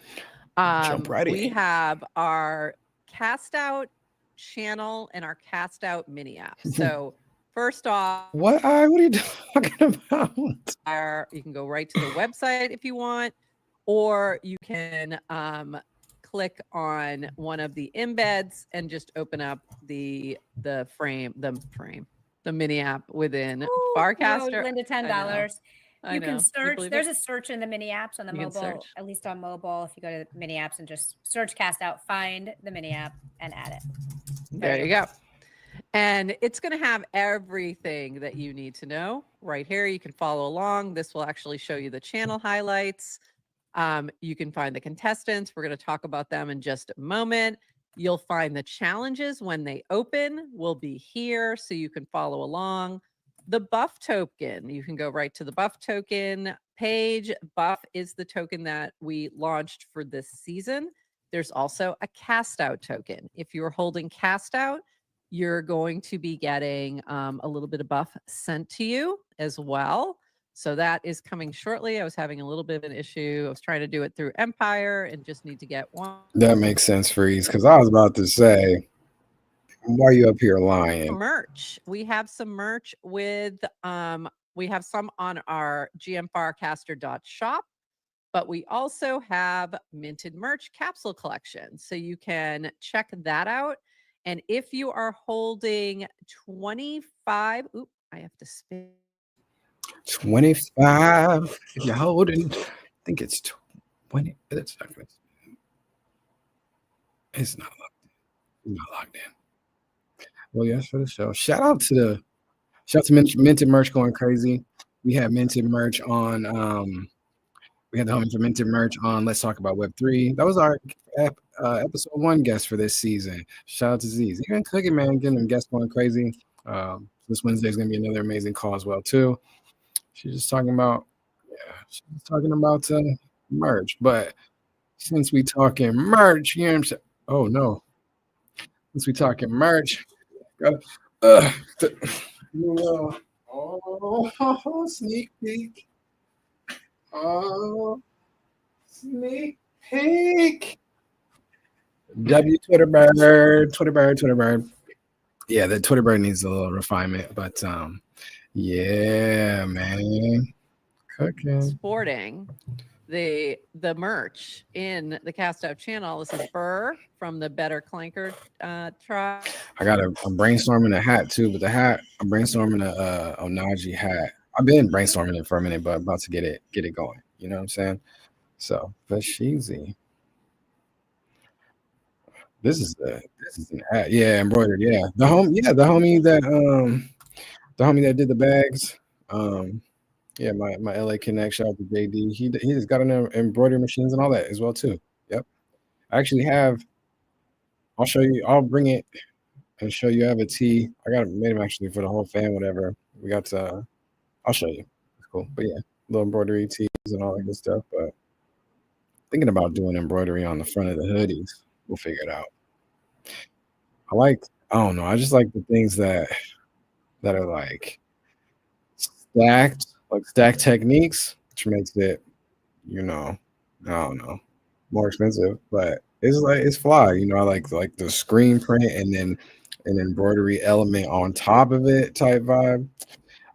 Jump right We in. have our Cast Out channel and our Cast Out mini app. So first off, What are you talking about? you can go right to the website if you want, or you can click on one of the embeds and just open up the mini app within Farcaster. Linda, $10. You can search. believe There's it? a search in the mini apps on the You can mobile, search. at least on mobile. If you go to the mini apps and just search Cast Out, find the mini app and add it. There you go. And it's going to have everything that you need to know right here. You can follow along. This will actually show you the channel highlights. You can find the contestants. We're going to talk about them in just a moment. You'll find the challenges when they open will be here, so you can follow along. The buff token, you can go right to the buff token page. Buff is the token that we launched for this season. There's also a Cast Out token. If you're holding Cast Out, you're going to be getting a little bit of buff sent to you as well. So that is coming shortly. I was having a little bit of an issue. I was trying to do it through Empire and just need to get one. That makes sense, Freeze, because I was about to say, why are you up here lying? Merch. We have some merch with, we have some on our gmfarcaster.shop, but we also have minted merch capsule collection. So you can check that out. And if you are holding 25, oop, I have to spin. 25. If you're holding, I think it's 20. It's not locked in. It's not locked in. Well, yes, for the show. Shout out to Minted Merch going crazy. We had Minted Merch on we had the homie for Minted Merch on Let's Talk About Web3. That was our episode 1 guest for this season. Shout out to Z. He's been cooking, man, getting them guests going crazy. This Wednesday is gonna be another amazing call as well, too. She's just talking about merch. But since we talking merch, you know what I'm saying? Oh no. Since we talking merch, sneak peek. Oh, sneak peek. W Twitter bird, Twitter bird, Twitter bird. Yeah, the Twitter bird needs a little refinement, but yeah, man, cooking. Sporting the merch in the Cast Out channel. This is Burr from the Better Clanker tribe. I got I'm brainstorming a hat too, but the hat I'm brainstorming a Onaji hat. I've been brainstorming it for a minute, but I'm about to get it going. You know what I'm saying? So, but sheezy. This is an hat. Yeah, embroidered. Yeah, the homie that did the bags. Yeah, my LA Connect, shout out to JD. He just got an embroidery machines and all that as well too. Yep. I actually have. I'll show you. I'll bring it and show you. I have a tee. I got it made them actually for the whole fam. Whatever. We got. I'll show you. It's cool. But yeah, little embroidery tees and all that good stuff. But thinking about doing embroidery on the front of the hoodies. We'll figure it out. I don't know. I just like the things that are like stacked techniques, which makes it, I don't know, more expensive, but it's fly. I like the screen print and then an embroidery element on top of it type vibe.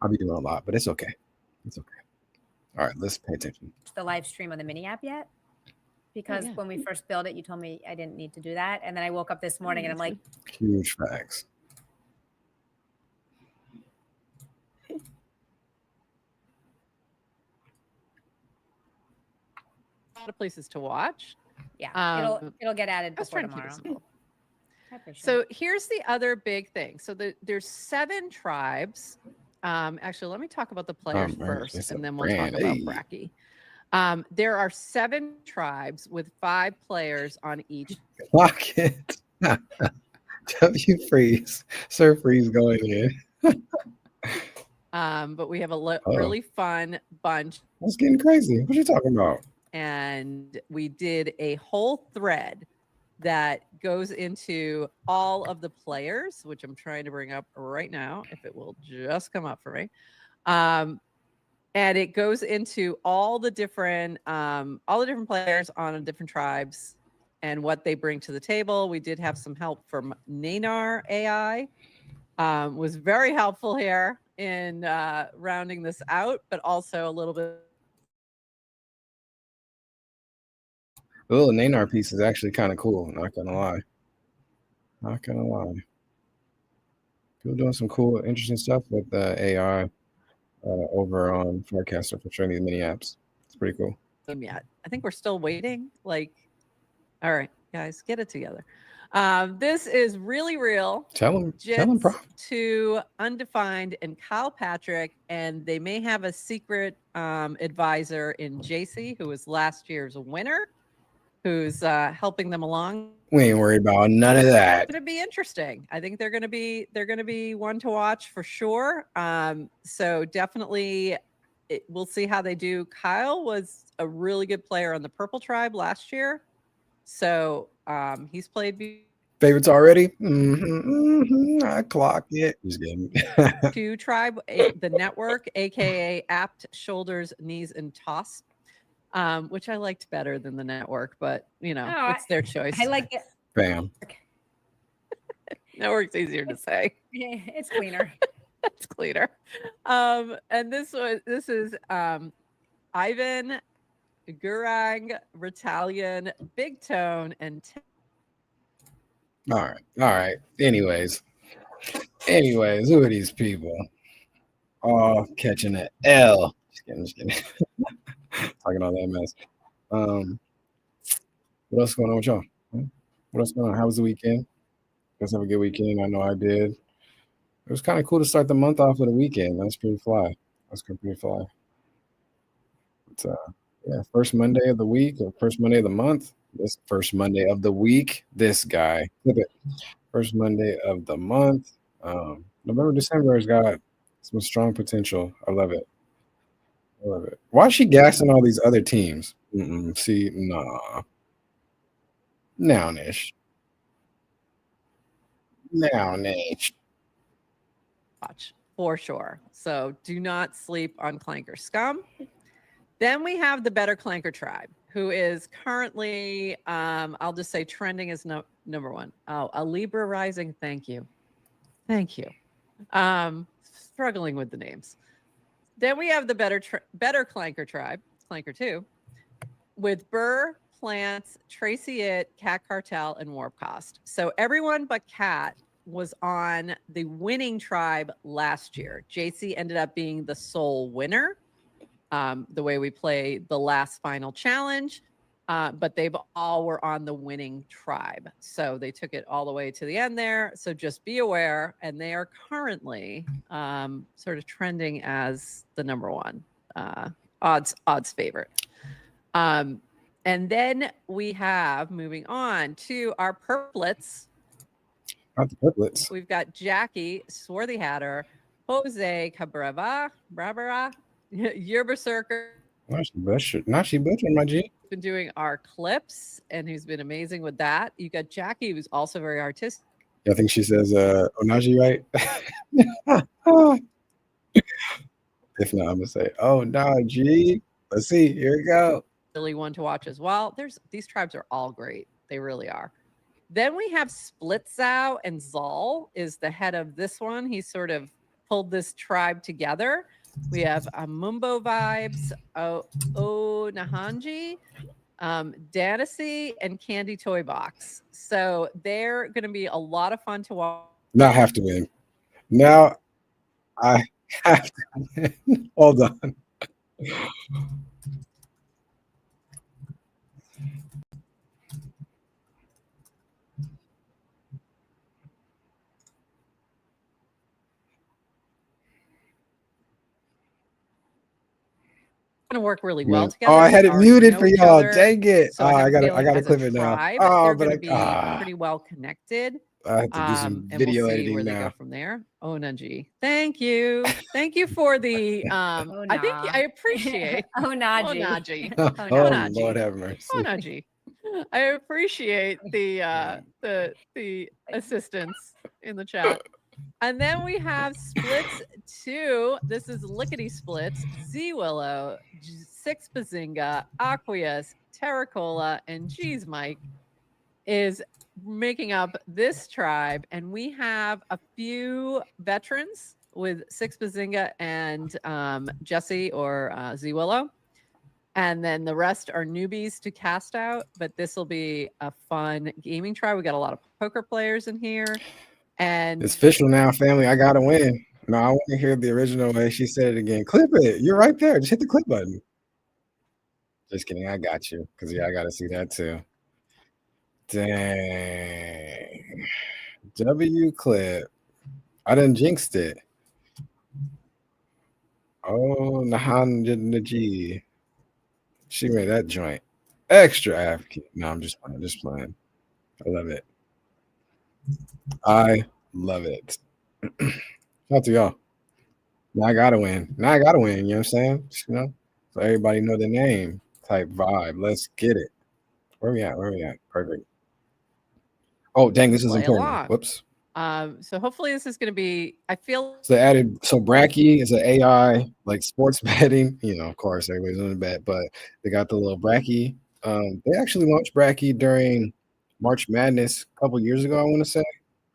I'll be doing a lot, but it's okay. It's okay. All right, let's pay attention. The live stream on the mini app yet? Because when we first built it, you told me I didn't need to do that. And then I woke up this morning and I'm like, huge facts. A lot of places to watch. Yeah, it'll get added before tomorrow. So here's the other big thing. So there's 7 tribes. Actually, let me talk about the players first, and then we'll talk about Bracky. There are 7 tribes with 5 players on each. Clock it. W freeze. Sir freeze going in. But we have a really fun bunch. That's getting crazy. What are you talking about? And we did a whole thread that goes into all of the players, which I'm trying to bring up right now, if it will just come up for me. And it goes into all the different players on the different tribes and what they bring to the table. We did have some help from Nanar AI, was very helpful here in rounding this out, but also a little bit. The little Nanar piece is actually kind of cool. Not gonna lie. People doing some cool, interesting stuff with AI over on FARCASTER for showing these mini apps. It's pretty cool. Yeah, I think we're still waiting. All right, guys, get it together. This is Really Real. Tell them, Prof. To Undefined and Kyle Patrick, and they may have a secret advisor in JC, who was last year's winner, who's helping them along. We ain't worried about none of that. It's going to be interesting. I think they're going to be one to watch for sure. So definitely, we'll see how they do. Kyle was a really good player on the Purple Tribe last year, so he's played. Favorites already? I clocked it. Just kidding. 2 Tribe, the network, aka Apt Shoulders, Knees, and Toss. Which I liked better than the network, but it's their choice. I like it. Bam. Network's easier to say. Yeah, it's cleaner. It's cleaner. And this is Ivan, Gurang, Ritalian, Big Tone, and All right. Anyways, who are these people? Oh, catching an L. Just kidding. Talking all that mess. What else going on with y'all? What else going on? How was the weekend? You guys have a good weekend? I know I did. It was kind of cool to start the month off with a weekend. That's pretty fly. But, first Monday of the week or first Monday of the month. This first Monday of the week. This guy. Flip it. First Monday of the month. November, December has got some strong potential. I love it. Why is she gassing all these other teams? See, nah. Nownish. watch for sure. So do not sleep on Clanker Scum. Then we have the Better Clanker Tribe, who is currently, I'll just say trending as number one. Oh, a Libra Rising. Thank you. Thank you. Struggling with the names. Then we have the Better Clanker Tribe, Clanker 2, with Burr, Plants, Tracy It, Cat Cartel, and Warp Cost. So everyone but Cat was on the winning tribe last year. JC ended up being the sole winner, the way we play the last final challenge, but they've all were on the winning tribe. So they took it all the way to the end there. So just be aware. And they are currently sort of trending as the number one odds favorite. And then we have, moving on to our purplets. Not the purplets. We've got Jackie, Swarthy Hatter, Jose Cabrera, Yerberserker. Not she butchered my G. Been doing our clips, and who's been amazing with that. You got Jackie, who's also very artistic. I think she says Onaji, right? If not, I'm gonna say Onaji. Let's see. Here we go. Really one to watch as well. These tribes are all great. They really are. Then we have Splitzau, and Zal is the head of this one. He sort of pulled this tribe together. We have Mumbo Vibes, Nahanji, Danasy, and Candy Toy Box. So they're going to be a lot of fun to watch. Now I have to win. Now I have to win. Hold on. To work really well together. Oh, I had it muted for y'all. Other. Dang it. So I gotta clip it now. Oh, they're but going to be pretty well connected. I have to do some and video we'll see editing where now. They go from there. Oh, Naji. Thank you. Thank you for the I think I appreciate Naji. Oh, Lord have mercy. Oh, Naji. I appreciate the assistance in the chat. And then we have Splits 2. This is Lickety Splits, Z Willow, Six Bazinga, Aqueous, Terracola, and Geez Mike is making up this tribe. And we have a few veterans with Six Bazinga and Jesse or Z Willow. And then the rest are newbies to cast out. But this will be a fun gaming tribe. We got a lot of poker players in here. And it's official now, family. I gotta win. No, I want to hear the original way she said it again. Clip it. You're right there. Just hit the clip button. Just kidding. I got you. Because, yeah, I got to see that, too. Dang. W clip. I done jinxed it. Oh, Nahan Naji. She made that joint extra African. No, I'm just playing. I love it. I love it. Shout out to y'all. Now I gotta win. You know what I'm saying? So everybody know the name type vibe. Let's get it. Where we at? Perfect. Oh, dang, this is important. Along. Whoops. So hopefully this is going to be, I feel. So Bracky is an AI, like sports betting. Of course, everybody's on the bet, but they got the little Bracky. They actually launched Bracky during March Madness a couple years ago, I want to say,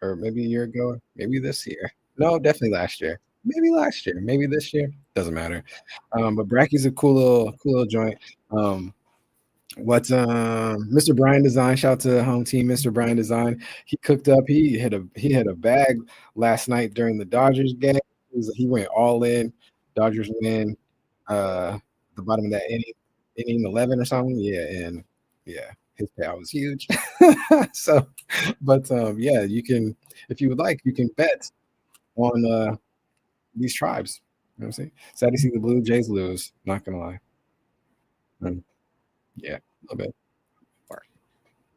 or maybe a year ago, maybe this year. No, definitely last year. Maybe last year, maybe this year. Doesn't matter. But Bracky's a cool little joint. Mr. Brian Design, shout out to the home team, Mr. Brian Design. He cooked up. He had a bag last night during the Dodgers game. He went all in. Dodgers win. The bottom of that inning 11 or something. Yeah, and yeah. His payout was huge. Yeah, you can, if you would like, you can bet on these tribes. You know what I'm saying? Sad to see the Blue Jays lose. Not gonna lie. Yeah, a little bit.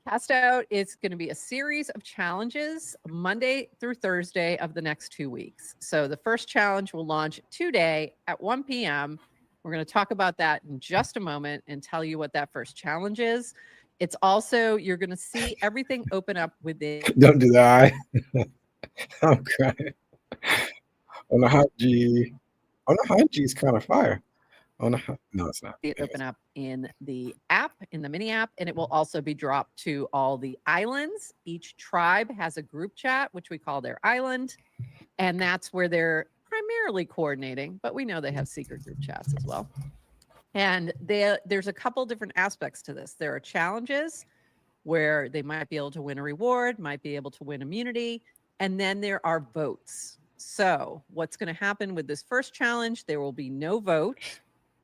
Cast Out is going to be a series of challenges Monday through Thursday of the next 2 weeks. So the first challenge will launch today at 1 p.m. We're going to talk about that in just a moment and tell you what that first challenge is. It's also, you're going to see everything open up within. Don't do that. I'm crying. Onahanji is kind of fire. Oh no, no, it's not. It open up in the app, in the mini app, and it will also be dropped to all the islands. Each tribe has a group chat, which we call their island, and that's where they're primarily coordinating, but we know they have secret group chats as well. And there's a couple different aspects to this. There are challenges where they might be able to win a reward, might be able to win immunity, and then there are votes. So what's going to happen with this first challenge, there will be no vote.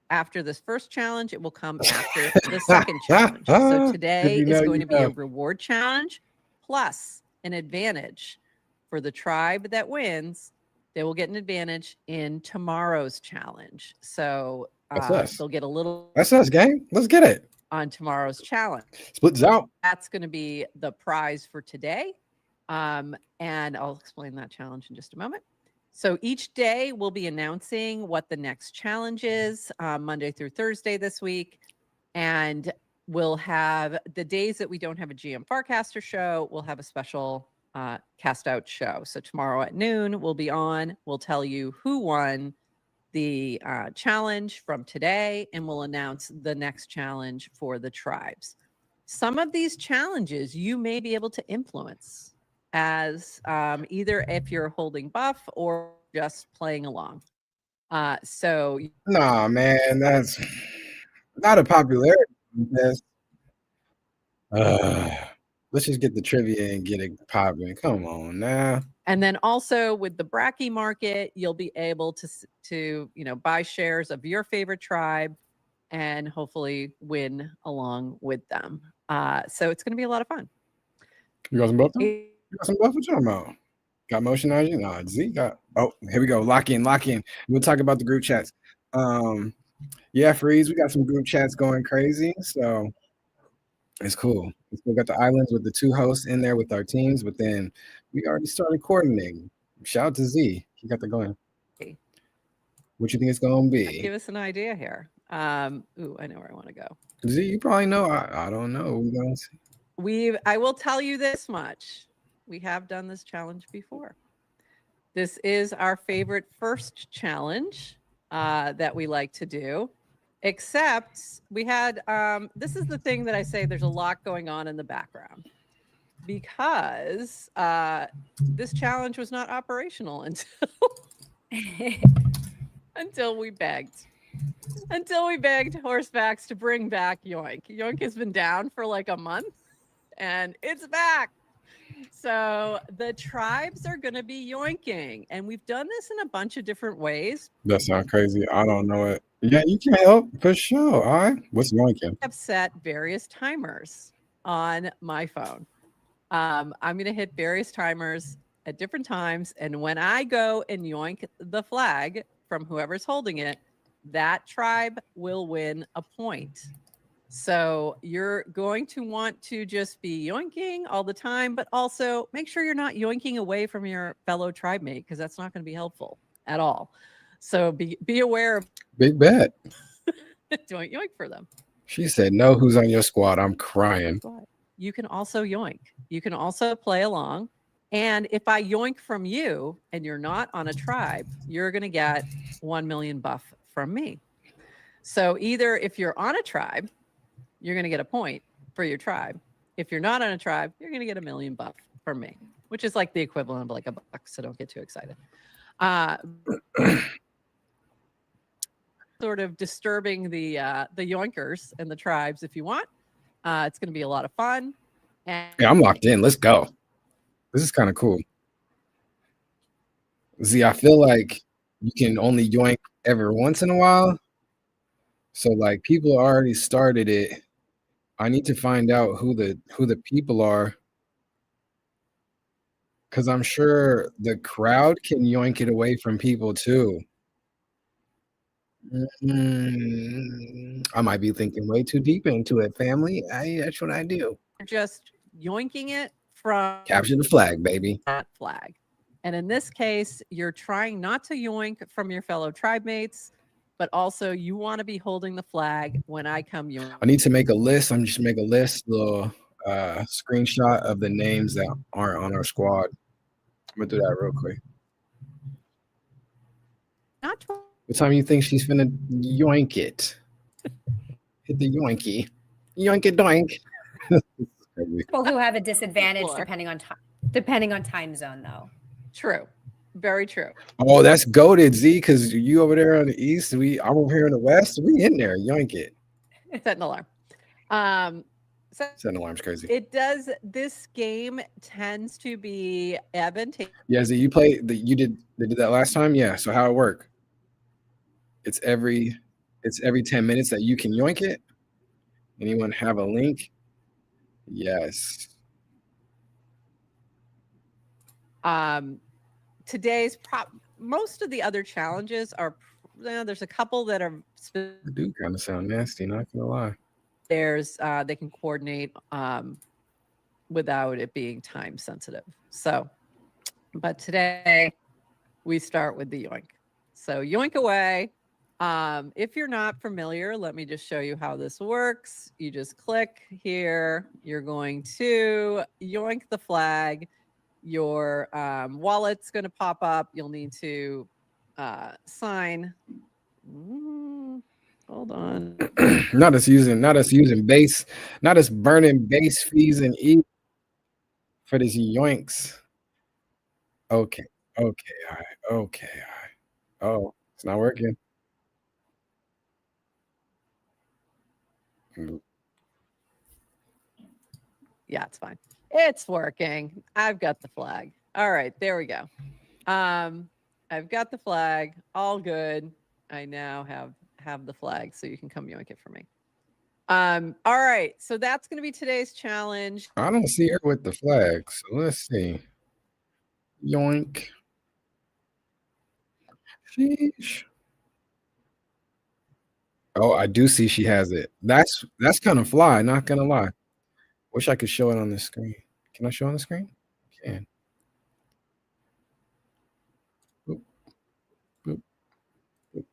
After this first challenge, it will come after the second challenge. So today is going to be a reward challenge plus an advantage for the tribe that wins. They will get an advantage in tomorrow's challenge. So they'll get a little. That's us, gang. Let's get it on tomorrow's challenge. Splits out. That's going to be the prize for today. And I'll explain that challenge in just a moment. So each day we'll be announcing what the next challenge is, Monday through Thursday this week. And we'll have the days that we don't have a GM Farcaster show, we'll have a special cast out show. So tomorrow at noon we'll be on. We'll tell you who won the challenge from today, and we'll announce the next challenge for the tribes. Some of these challenges you may be able to influence as either if you're holding buff or just playing along. So nah, man, that's not a popularity contest. Let's just get the trivia and get it popping. Come on now. And then also with the Bracky market, you'll be able to buy shares of your favorite tribe and hopefully win along with them. So it's going to be a lot of fun. You got some buff? You got some buff? What you talking about? Got motion on you? No, Z got. Oh, here we go. Lock in. We'll talk about the group chats. Yeah, Freeze, we got some group chats going crazy. So it's cool. We still got the islands with the 2 hosts in there with our teams, but then we already started coordinating. Shout out to Z. You got that going. What you think it's going to be? Give us an idea here. Ooh, I know where I want to go. Z, you probably know. I don't know. We're going to see. I will tell you this much. We have done this challenge before. This is our favorite first challenge that we like to do. Except we had, this is the thing that I say there's a lot going on in the background because this challenge was not operational until we begged. Until we begged Horsebacks to bring back Yoink. Yoink has been down for like a month and it's back. So the tribes are going to be yoinking, and we've done this in a bunch of different ways. That sounds crazy. I don't know it. Yeah, you can help for sure. All right. What's yoinking? I've set various timers on my phone. I'm going to hit various timers at different times, and when I go and yoink the flag from whoever's holding it, that tribe will win a point. So you're going to want to just be yoinking all the time, but also make sure you're not yoinking away from your fellow tribe mate, because that's not going to be helpful at all. So be aware of big bet. Don't yoink for them. She said, "No, who's on your squad?" I'm crying. You can also yoink. You can also play along. And if I yoink from you and you're not on a tribe, you're going to get 1 million buff from me. So either if you're on a tribe, you're going to get a point for your tribe. If you're not on a tribe, you're going to get 1 million buff from me, which is like the equivalent of like $1. So don't get too excited. Sort of disturbing the yoinkers and the tribes if you want. It's going to be a lot of fun. And yeah, I'm locked in. Let's go. This is kind of cool. Z, I feel like you can only yoink every once in a while. So like people already started it. I need to find out who the people are, because I'm sure the crowd can yoink it away from people too. I might be thinking way too deep into it, family. That's what I do. Just yoinking it from Capture the flag, baby. that flag. And in this case, you're trying not to yoink from your fellow tribe mates, but also you want to be holding the flag when I come yoink. I need to make a list. I'm just make a list, little screenshot of the names that aren't on our squad. I'm gonna do that real quick. Not What time you think she's finna yoink it? Hit the yoinky. Yoink it doink. People who have a disadvantage Floor. depending on time zone, though. True. Very true. Oh, that's goated, Z, because you over there on the east, I'm over here in the west. We in there, yoink it. Set an alarm. Set an alarm's crazy. It does. This game tends to be advantageous. Yeah, Z, you did that last time? Yeah. So how it work? It's every 10 minutes that you can yoink it. Anyone have a link? Yes. Today's most of the other challenges are there's a couple that are They do kind of sound nasty, not gonna lie. There's they can coordinate without it being time sensitive. So, but today we start with the yoink. So yoink away. If you're not familiar, let me just show you how this works. You just click here. You're going to yoink the flag. Your wallet's going to pop up. You'll need to sign. Hold on. not us using base, not us burning base fees and E for these yoinks. Okay. All right. Oh, it's not working. Yeah, it's fine. It's working. I've got the flag. All right, there we go. I've got the flag. All good. I now have the flag, so you can come yoink it for me. All right, so that's going to be today's challenge. I don't see her with the flag, so let's see. Yoink. Sheesh. Oh, I do see she has it. That's kind of fly, not gonna lie. Wish I could show it on the screen. Can I show on the screen? I can. Boop. Boop. Boop.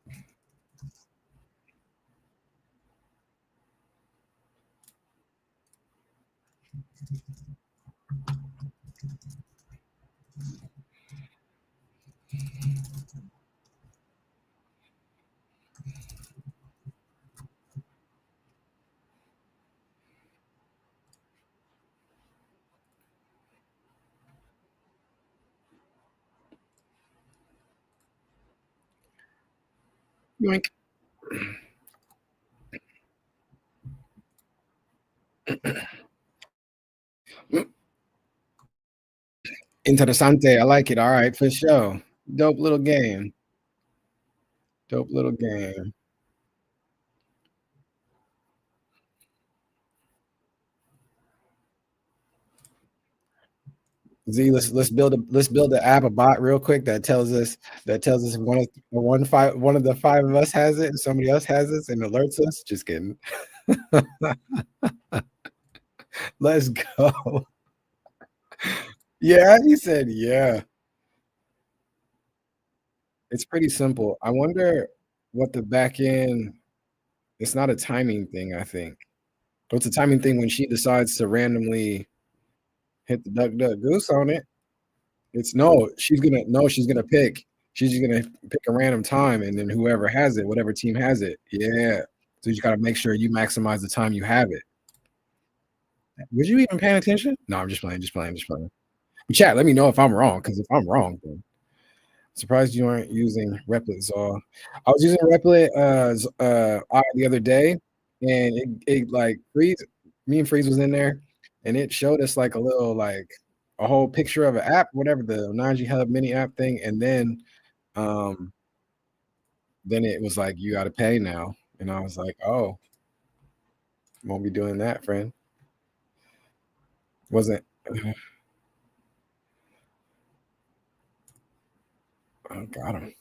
Yoink. Interessante. I like it. All right, for sure. Dope little game. Dope little game. Z, let's build an app, a bot real quick that tells us if one of the five of us has it and somebody else has it and alerts us. Just kidding. Let's go. Yeah, he said yeah. It's pretty simple. I wonder what the back end. It's not a timing thing, I think. It's a timing thing when she decides to randomly hit the duck goose on it. She's gonna pick a random time, and then whoever has it, whatever team has it. Yeah. So you gotta make sure you maximize the time you have it. Was you even paying attention? No, I'm just playing. But chat, let me know if I'm wrong, because if I'm wrong, then surprised you aren't using Replit. So I was using Replit the other day, and it like me and Freeze was in there, and it showed us like a little a whole picture of an app, whatever, the 9G Hub mini app thing, and then it was like, you got to pay now, and I was like, oh, won't be doing that, friend. Wasn't. Oh, got him.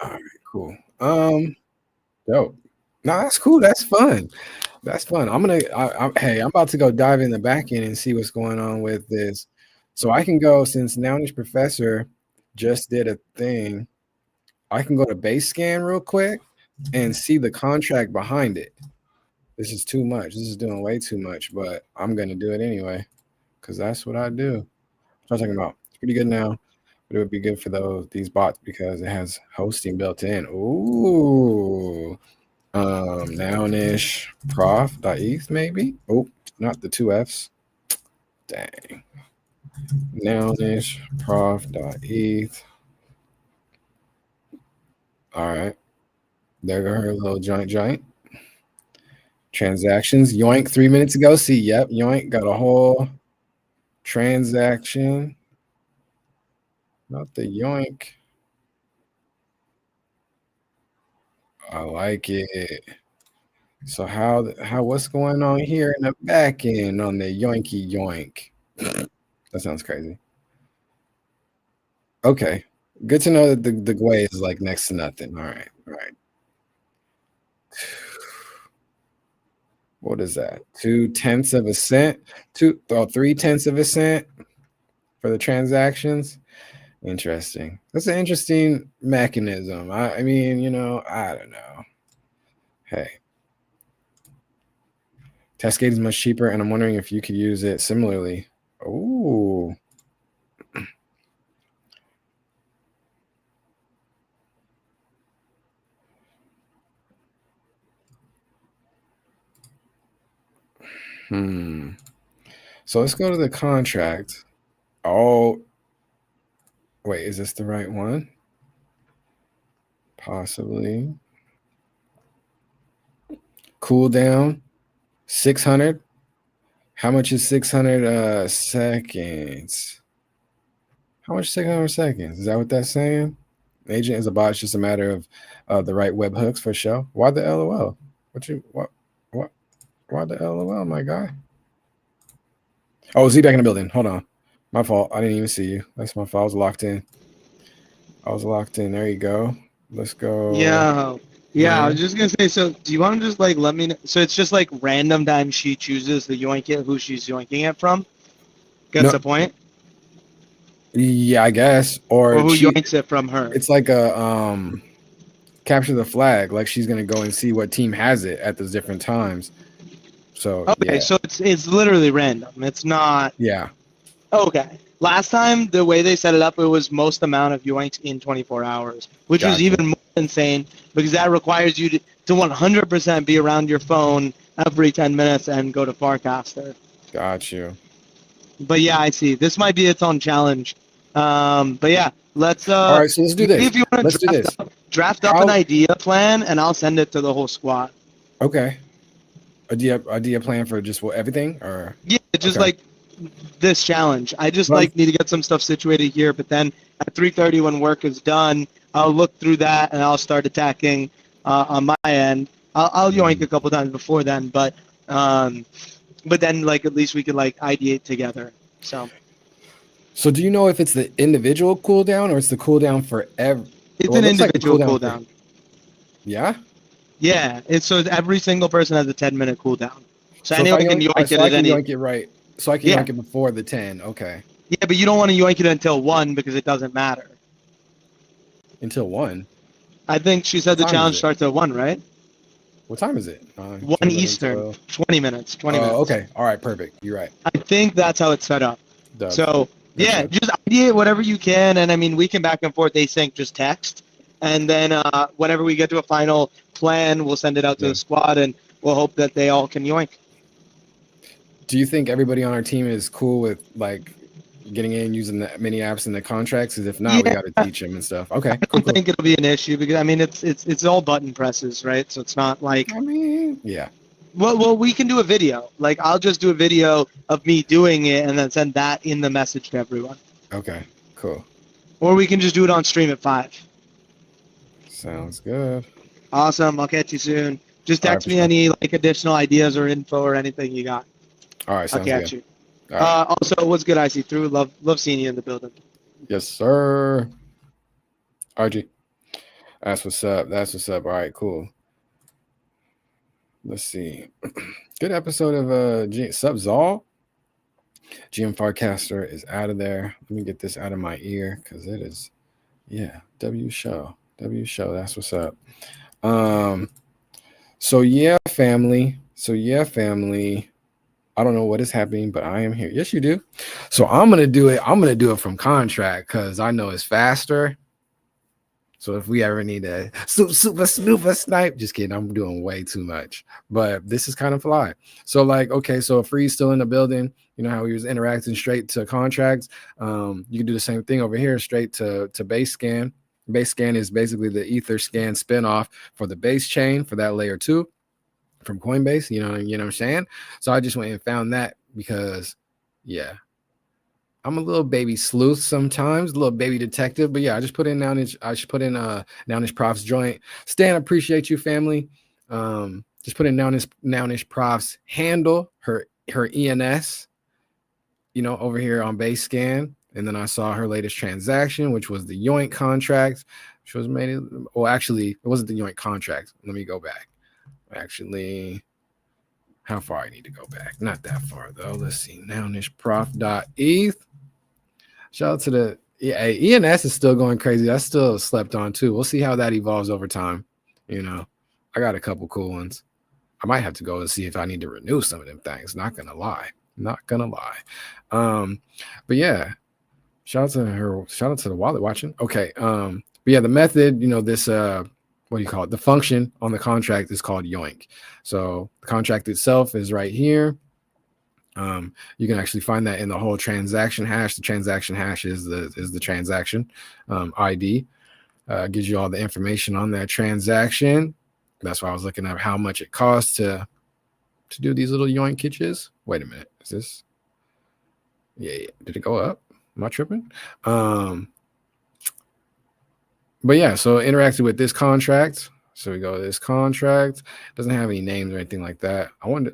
All right, cool. Dope. No, that's cool. That's fun. I'm about to go dive in the back end and see what's going on with this. So I can go, since Nowness Professor just did a thing, I can go to base scan real quick and see the contract behind it. This is too much. This is doing way too much, but I'm gonna do it anyway, because that's what I do. I'm talking about pretty good now, but it would be good for these bots because it has hosting built in. Ooh, nownish prof.eth maybe. Oh, not the 2 Fs. Dang. Nownish prof.eth. All right. There go her little giant. Transactions. Yoink 3 minutes ago. See, yep. Yoink got a whole transaction. Not the yoink. I like it. So what's going on here in the back end on the yoinky yoink? That sounds crazy. Okay. Good to know that the GUI is like next to nothing. All right. What is that? 0.2 of a cent? 3/10 of a cent for the transactions? Interesting. That's an interesting mechanism. I mean, I don't know. Hey. Cascade is much cheaper, and I'm wondering if you could use it similarly. Oh. So let's go to the contract. Oh, wait, is this the right one? Possibly. Cooldown 600. How much is 600 seconds? How much 600 seconds? Is that what that's saying? Agent is a bot. It's just a matter of the right webhooks for show. Why the LOL? Why the LOL, my guy? Oh, is he back in the building? Hold on. My fault. I didn't even see you. That's my fault. I was locked in. There you go. Let's go. Yeah, I was just gonna say, so do you want to just like let me know? So it's just like random time she chooses to yoink it, who she's yoinking it from? Gets the point? Yeah, I guess. Or who yoinks it from her. It's like a capture the flag. Like she's gonna go and see what team has it at those different times. So okay, so it's literally random. It's not. Yeah. Okay. Last time the way they set it up, it was most amount of yoinks in 24 hours, which was even more insane because that requires you to 100% be around your phone every 10 minutes and go to Farcaster. Got you. But yeah, I see. This might be its own challenge. But yeah, let's. All right, so let's do this. If you want to draft up an idea plan, and I'll send it to the whole squad. Okay. Idea plan for just everything, or yeah, just like this challenge. I just need to get some stuff situated here, but then at 3:30 when work is done, I'll look through that and I'll start attacking on my end. I'll yoink a couple times before then, but then like at least we could like ideate together. So do you know if it's the individual cooldown or it's the cooldown for every? It's an individual cooldown. Yeah. Yeah, so every single person has a 10-minute cooldown. So anyone can yoink it at any. Yoink it right. So I can yoink it before the 10. Okay. Yeah, but you don't want to yoink it until 1 because it doesn't matter. Until 1? I think she said the challenge starts at 1, right? What time is it? 1 Eastern. 20 minutes. 20 minutes. Okay. All right. Perfect. You're right. I think that's how it's set up. So, yeah, just ideate whatever you can. And, I mean, we can back and forth async, just text. And then whenever we get to a final plan, we'll send it out to the squad, and we'll hope that they all can yoink. Do you think everybody on our team is cool with, like, getting in using the mini apps and the contracts? Because if not, we got to teach them and stuff. Okay. I don't think it'll be an issue because, I mean, it's all button presses, right? So it's not like... I mean, yeah. Well, we can do a video. Like, I'll just do a video of me doing it and then send that in the message to everyone. Okay, cool. Or we can just do it on stream at 5. Sounds good. Awesome. I'll catch you soon. Just text me any like additional ideas or info or anything you got. All right, sounds I'll catch good. you. Also, what's good, IC through? Love seeing you in the building. Yes, sir. RG. That's what's up. All right, cool. Let's see. Good episode of Sub-Zol. GM Farcaster is out of there. Let me get this out of my ear because it is, W show. That's what's up. So yeah, family. I don't know what is happening, but I am here. Yes, you do. So I'm gonna do it. I'm gonna do it from contract because I know it's faster. So if we ever need a super snipe, just kidding. I'm doing way too much, but this is kind of fly. So like, okay, so if Free's still in the building, you know how he was interacting straight to contracts. You can do the same thing over here, straight to base scan. Base scan is basically the Ether scan spinoff for the base chain for that layer 2 from Coinbase. You know what I'm saying? So I just went and found that because, yeah. I'm a little baby sleuth sometimes, a little baby detective, but yeah, I just put in Nounish. I should put in Nounish Prof's joint. Stan, appreciate you, family. Just put in Nounish Prof's handle, her ENS, you know, over here on base scan. And then I saw her latest transaction, which was the Yoink contract, which was made. Well, actually, it wasn't the Yoink contract. Let me go back. Actually, how far I need to go back? Not that far though. Let's see. Nounishprof.eth. Shout out to the ENS is still going crazy. That's still slept on too. We'll see how that evolves over time. You know, I got a couple cool ones. I might have to go and see if I need to renew some of them things. Not gonna lie. But yeah, shout out to her. Shout out to the wallet watching. Okay. But yeah, the method, you know, this what do you call it? The function on the contract is called Yoink. So the contract itself is right here. You can actually find that in the whole transaction hash. The transaction hash is the transaction ID. Gives you all the information on that transaction. That's why I was looking at how much it costs to do these little yoinkitches. Wait a minute, is this? Yeah. Did it go up? Am I tripping? But yeah, so interacted with this contract. So we go to this contract. Doesn't have any names or anything like that. I wonder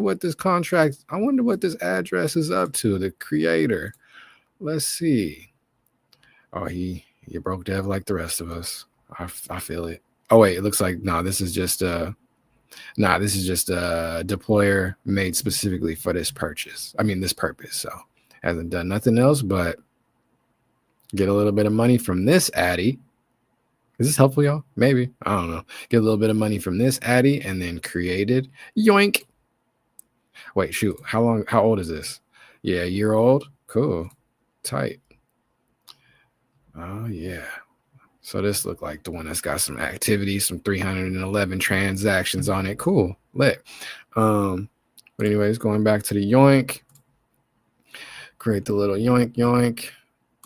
what this contract, I wonder what this address is up to, the creator. Let's see. Oh, he broke dev like the rest of us. I feel it. Oh wait, it looks like this is just a deployer made specifically for this purchase. I mean this purpose. So hasn't done nothing else but get a little bit of money from this Addy. Is this helpful, y'all? Maybe. I don't know. Get a little bit of money from this Addy and then created Yoink. Wait, shoot. How old is this? Yeah, a year old. Cool. Tight. Oh, yeah. So this looked like the one that's got some activity, some 311 transactions on it. Cool. Lit. But anyways, going back to the Yoink. Create the little Yoink.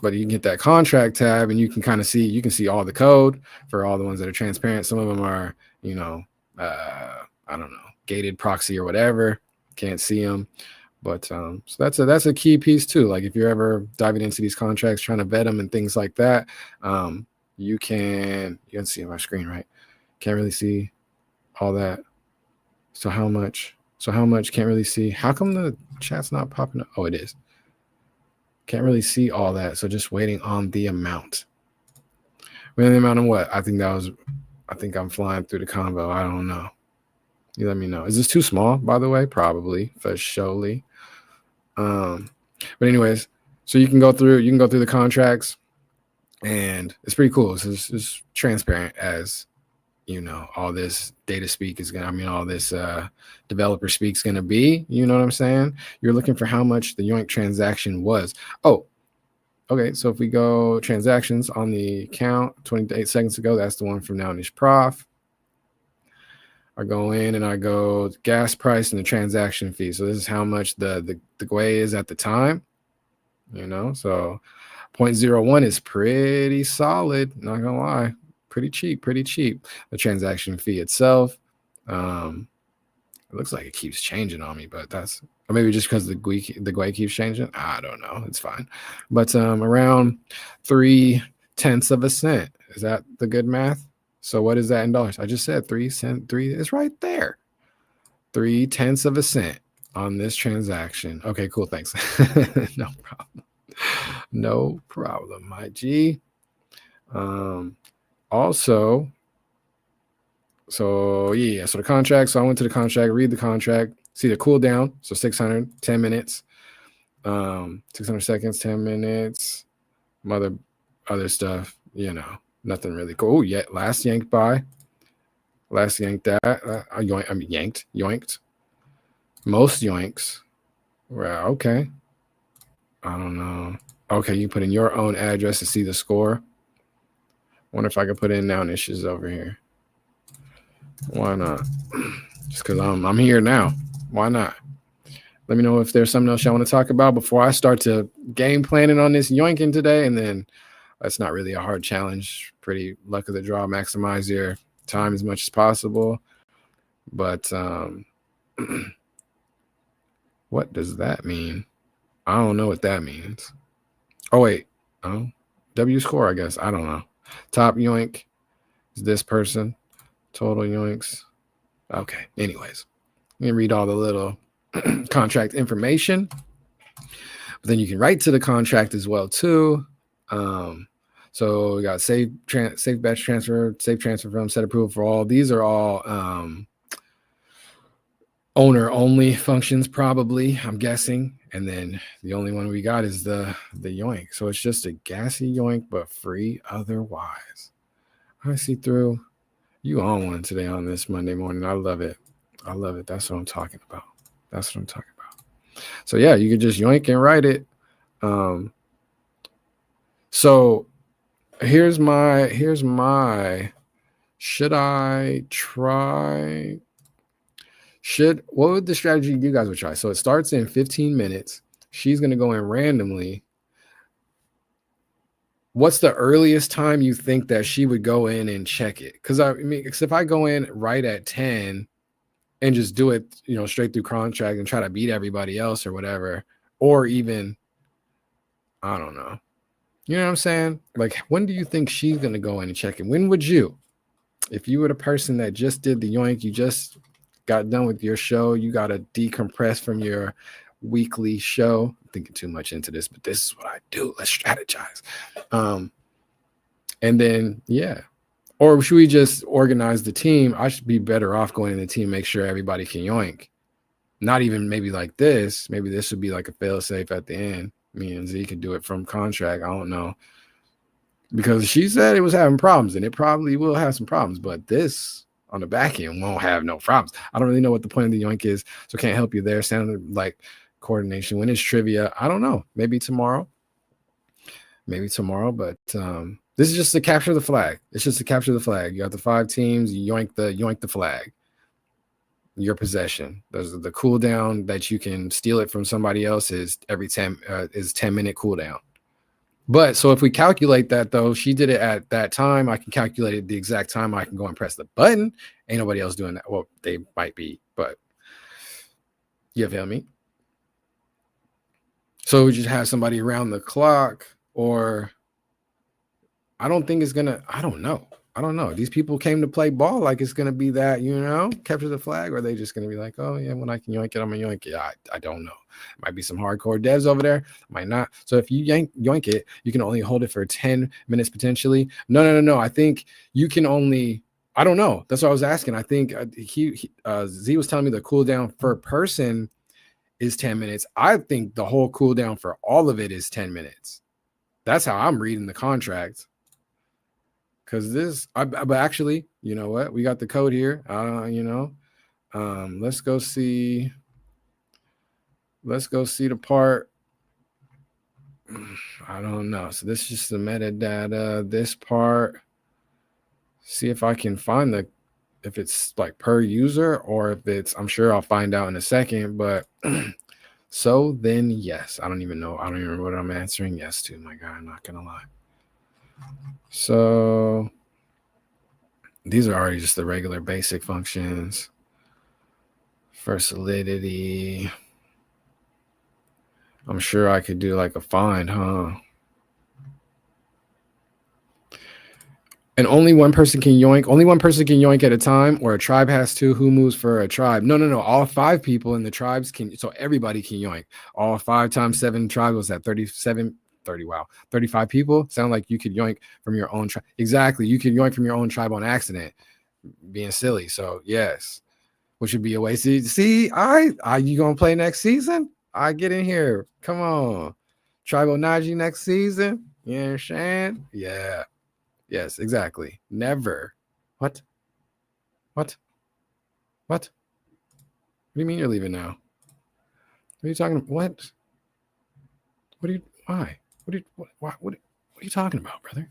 But you can get that contract tab and you can kind of see, you can see all the code for all the ones that are transparent. Some of them are, you know, I don't know, gated proxy or whatever. Can't see them. But so that's a key piece too. Like if you're ever diving into these contracts, trying to vet them and things like that, you can see on my screen, right? Can't really see all that. So how much can't really see? How come the chat's not popping up? Oh, it is. Can't really see all that. So just waiting on the amount. Waiting on the amount of what? I think I'm flying through the combo. I don't know. You let me know. Is this too small, by the way? Probably, for surely. But anyways, so you can go through the contracts and it's pretty cool. So it's transparent as you know, all this data speak is all this developer speak is gonna be, you know what I'm saying? You're looking for how much the Yoink transaction was. Oh, okay. So if we go transactions on the account 28 seconds ago, that's the one from Nounish Prof. I go in and I go gas price and the transaction fee. So this is how much the YwB is at the time, you know? So 0.01 is pretty solid, not gonna lie. Pretty cheap. The transaction fee itself, it looks like it keeps changing on me, but or maybe just because the YwB keeps changing. I don't know. It's fine. But around 0.3 of a cent. Is that the good math? So what is that in dollars? I just said 3 cents. It's right there. 0.3 of a cent on this transaction. Okay, cool. Thanks. No problem, my G. Also, so the contract. So I went to the contract, read the contract, see the cooldown. So 600, 10 minutes, 600 seconds, 10 minutes, some other stuff, you know, nothing really cool. Oh, yeah, last yanked that. Yoinked. Most yoinks. Well, okay. I don't know. Okay, you put in your own address to see the score. Wonder if I could put in now niches over here. Why not? Just because I'm here now. Why not? Let me know if there's something else y'all want to talk about before I start to game planning on this yoinking today. And then that's not really a hard challenge. Pretty luck of the draw. Maximize your time as much as possible. But what does that mean? I don't know what that means. Oh, wait. Oh, W score, I guess. I don't know. Top yoink is this person. Total yoinks. Okay. Anyways, you can read all the little contract information. But then you can write to the contract as well, too. So we got safe batch transfer, safe transfer from, set approval for all. These are all owner only functions, probably, I'm guessing. And then the only one we got is the yoink. So it's just a gassy yoink, but free otherwise. I see through. You on one today on this Monday morning. I love it. I love it. That's what I'm talking about. That's what I'm talking about. So yeah, you could just yoink and write it. So here's my should I try? What would the strategy you guys would try? So it starts in 15 minutes. She's going to go in randomly. What's the earliest time you think that she would go in and check it? Because I mean, if I go in right at 10 and just do it, straight through contract and try to beat everybody else or whatever, or even, I don't know. You know what I'm saying? Like, when do you think she's going to go in and check it? When would you? If you were the person that just did the yoink, you just got done with your show, you got to decompress from your weekly show. I'm thinking too much into this, but this is what I do. Let's strategize. And then, yeah. Or should we just organize the team? I should be better off going in the team, make sure everybody can yoink. Not even maybe like this. Maybe this would be like a fail safe at the end. Me and Z could do it from contract. I don't know. Because she said it was having problems, and it probably will have some problems. But this on the back end won't have no problems. I don't really know what the point of the yoink is, so can't help you there. Sounded like coordination. When is trivia? I don't know. Maybe tomorrow. But this is just to capture the flag. It's just to capture the flag. You got the 5 teams. You yoink the flag. Your possession. There's the cooldown that you can steal it from somebody else is every 10-minute cooldown. But so if we calculate that, though, she did it at that time. I can calculate it the exact time. I can go and press the button. Ain't nobody else doing that. Well, they might be, but you feel me? So we just have somebody around the clock, or I don't think it's gonna. I don't know. These people came to play ball like it's gonna be that, capture the flag, or are they just gonna be like, oh yeah, when I can yoink it, I'm gonna yoink it. I don't know. Might be some hardcore devs over there, might not. So if you yoink it, you can only hold it for 10 minutes potentially. No. I think you can only. I don't know. That's what I was asking. I think Z was telling me the cooldown per person is 10 minutes. I think the whole cooldown for all of it is 10 minutes. That's how I'm reading the contract. Because but actually, you know what? We got the code here. Let's go see the part. I don't know. So this is just the metadata. This part. See if I can find if it's like per user or if it's, I'm sure I'll find out in a second, but so then yes, I don't even know what I'm answering yes to. My God, I'm not gonna lie. So these are already just the regular basic functions for solidity. I'm sure I could do like a find, huh? And only one person can yoink. Only one person can yoink at a time, or a tribe has to. Who moves for a tribe? No. All 5 people in the tribes can. So everybody can yoink. All 5 times 7 tribes was that 37. 30. Wow. 35 people. Sound like you could yoink from your own tribe. Exactly. You could yoink from your own tribe on accident. Being silly. So yes, which would be a waste. See, you gonna play next season? I get in here. Come on. Tribal Najee next season. You understand? Yeah. Yes, exactly. Never. What? What do you mean you're leaving now? What are you talking about? What? What are you? Why? What are you? What are you talking about, brother?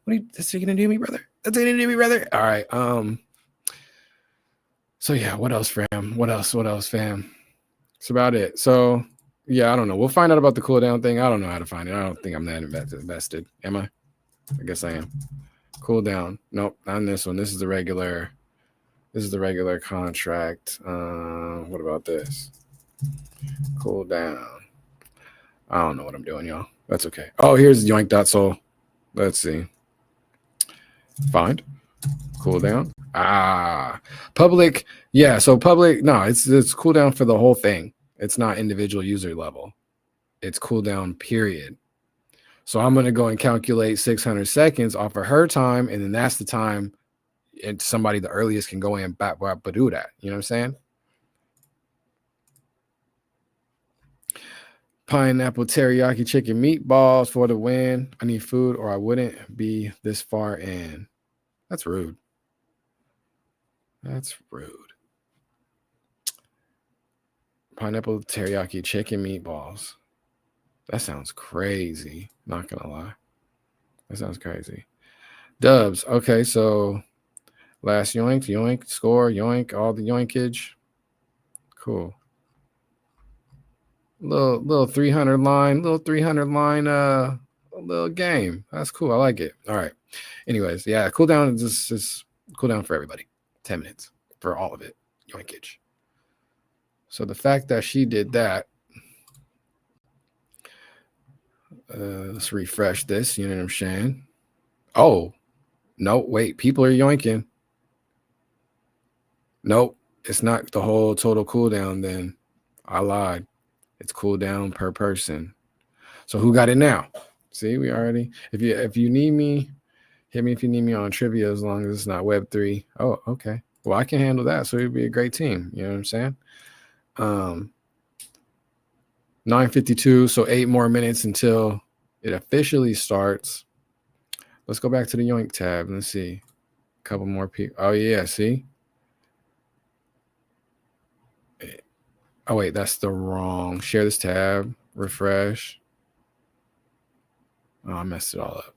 What are you? That's what you're gonna do me, brother? That's what you're gonna do me, brother? All right. So yeah, what else, fam? What else, fam? That's about it. So yeah, I don't know. We'll find out about the cooldown thing. I don't know how to find it. I don't think I'm that invested. Am I? I guess I am. Cooldown. Nope, not on this one. This is the regular. This is the regular contract. What about this? Cooldown. I don't know what I'm doing, y'all. That's okay. Oh, here's yoink.soul. Let's see. Find. Cooldown. Public. Yeah, so public. No, it's cooldown for the whole thing. It's not individual user level. It's cooldown, period. So I'm going to go and calculate 600 seconds off of her time, and then that's the time and somebody the earliest can go in and do that. You know what I'm saying? Pineapple teriyaki chicken meatballs for the win. I need food or I wouldn't be this far in. That's rude. That's rude. Pineapple teriyaki chicken meatballs. That sounds crazy. Not gonna lie. That sounds crazy. Dubs. Okay, so last yoink, score, yoink, all the yoinkage. Cool. Little 300 line, a little game. That's cool. I like it. All right. Anyways, yeah, cooldown is just cooldown for everybody. 10 minutes for all of it. Yoinkage. So the fact that she did that, let's refresh this. You know what I'm saying? Oh, no, wait. People are yoinking. Nope. It's not the whole total cooldown then. I lied. It's cooldown per person. So who got it now? See, we already. If you need me, hit me if you need me on trivia as long as it's not Web3. Oh, okay. Well, I can handle that. So it'd be a great team. You know what I'm saying? 9:52. So 8 more minutes until it officially starts. Let's go back to the yoink tab. Let's see. A couple more people. Oh yeah, see. Oh, wait, that's the wrong. Share this tab. Refresh. Oh, I messed it all up.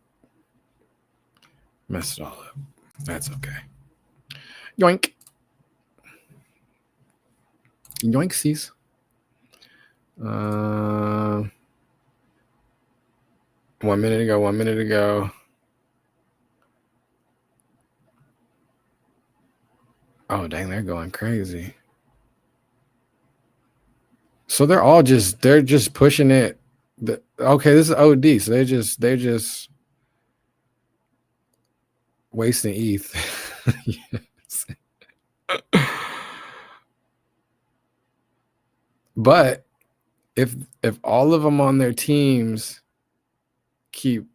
That's okay. Yoink. Yoinksies. 1 minute ago. Oh, dang, they're going crazy. So they're just pushing it. Okay, this is OD. So they're just wasting ETH. Yes. But if all of them on their teams keep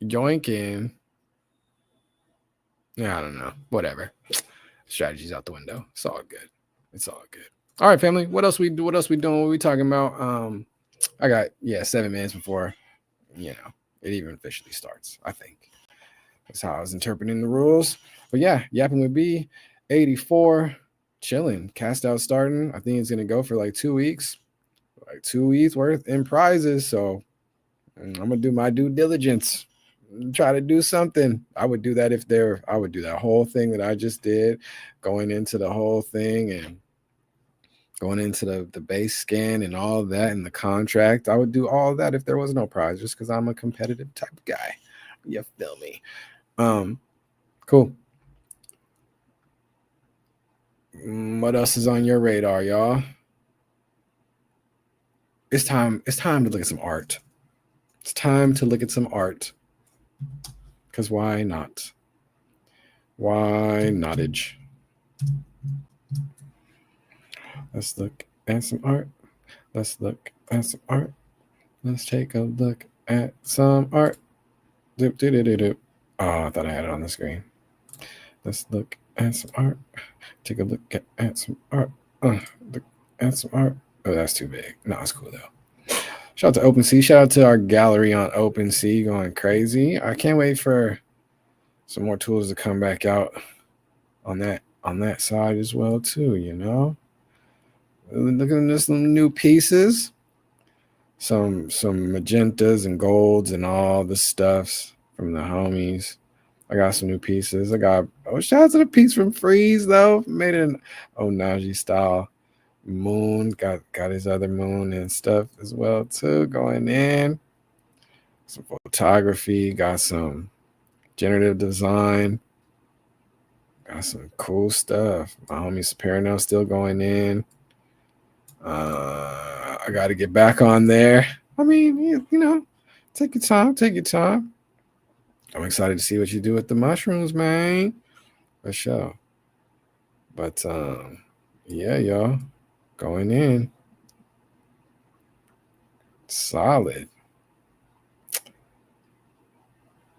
yoinking, yeah, I don't know. Whatever. Strategy's out the window. It's all good. All right, family. What else we doing? What we talking about? I got 7 minutes before it even officially starts. I think that's how I was interpreting the rules. But yeah, YwB84 chilling. Cast out starting. I think it's gonna go for like 2 weeks, like 2 weeks worth in prizes. So I'm gonna do my due diligence. Try to do something. I would do that I would do that whole thing that I just did, going into the whole thing and going into the base scan and all of that and the contract. I would do all of that if there was no prize, just because I'm a competitive type of guy. You feel me? Cool. What else is on your radar, y'all? It's time to look at some art. It's time to look at some art. Because why not? Why nottage? Let's look at some art. Let's take a look at some art. Oh, I thought I had it on the screen. Let's look at some art. Take a look at some art. Look at some art. Oh, that's too big. No, it's cool though. Shout out to OpenSea. Shout out to our gallery on OpenSea going crazy. I can't wait for some more tools to come back out on that side as well too, Looking at some new pieces. Some magentas and golds and all the stuffs from the homies. I got some new pieces. Shout out to the piece from Freeze though. Made an Onaji style moon. Got his other moon and stuff as well too going in. Some photography. Got some generative design. Got some cool stuff. My homie Supernal still going in. I got to get back on there. I mean, you know, take your time. Take your time. I'm excited to see what you do with the mushrooms, man. For sure. But yeah, y'all, going in. Solid.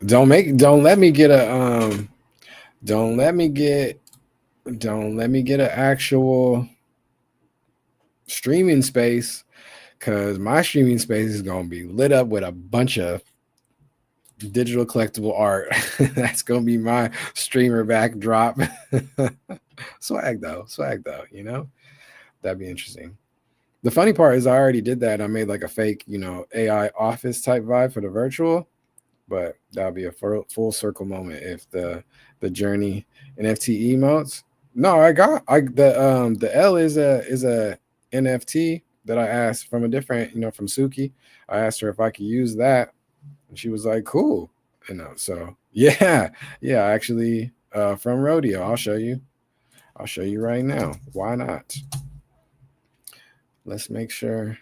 Don't let me get an actual streaming space, because my streaming space is gonna be lit up with a bunch of digital collectible art. That's gonna be my streamer backdrop. swag though, you know, that'd be interesting. The funny part is I already did that. I made like a fake, you know, AI office type vibe for the virtual, but that'll be a full circle moment if the journey NFT emotes. No, the L is a NFT that I asked from a different, you know, from Suki. I asked her if I could use that, and she was like, cool, you know. So yeah, actually from Rodeo. I'll show you right now. Why not? Let's make sure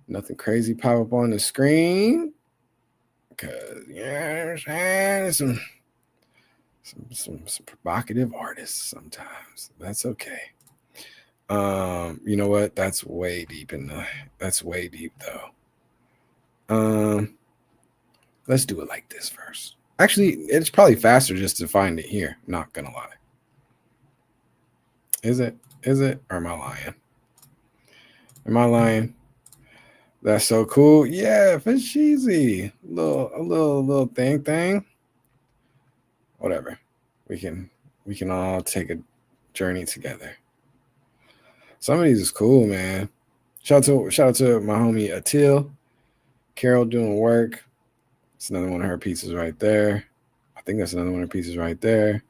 nothing crazy pop up on the screen, because some provocative artists sometimes. That's okay. You know what? That's way deep though. Let's do it like this first. Actually, it's probably faster just to find it here. Not gonna lie. Is it? Or am I lying? That's so cool. Yeah, for cheesy. A little thing. Whatever. We can all take a journey together. Some of these is cool, man. Shout out to my homie Atil. Carol doing work. It's another one of her pieces right there. I think that's another one of her pieces right there.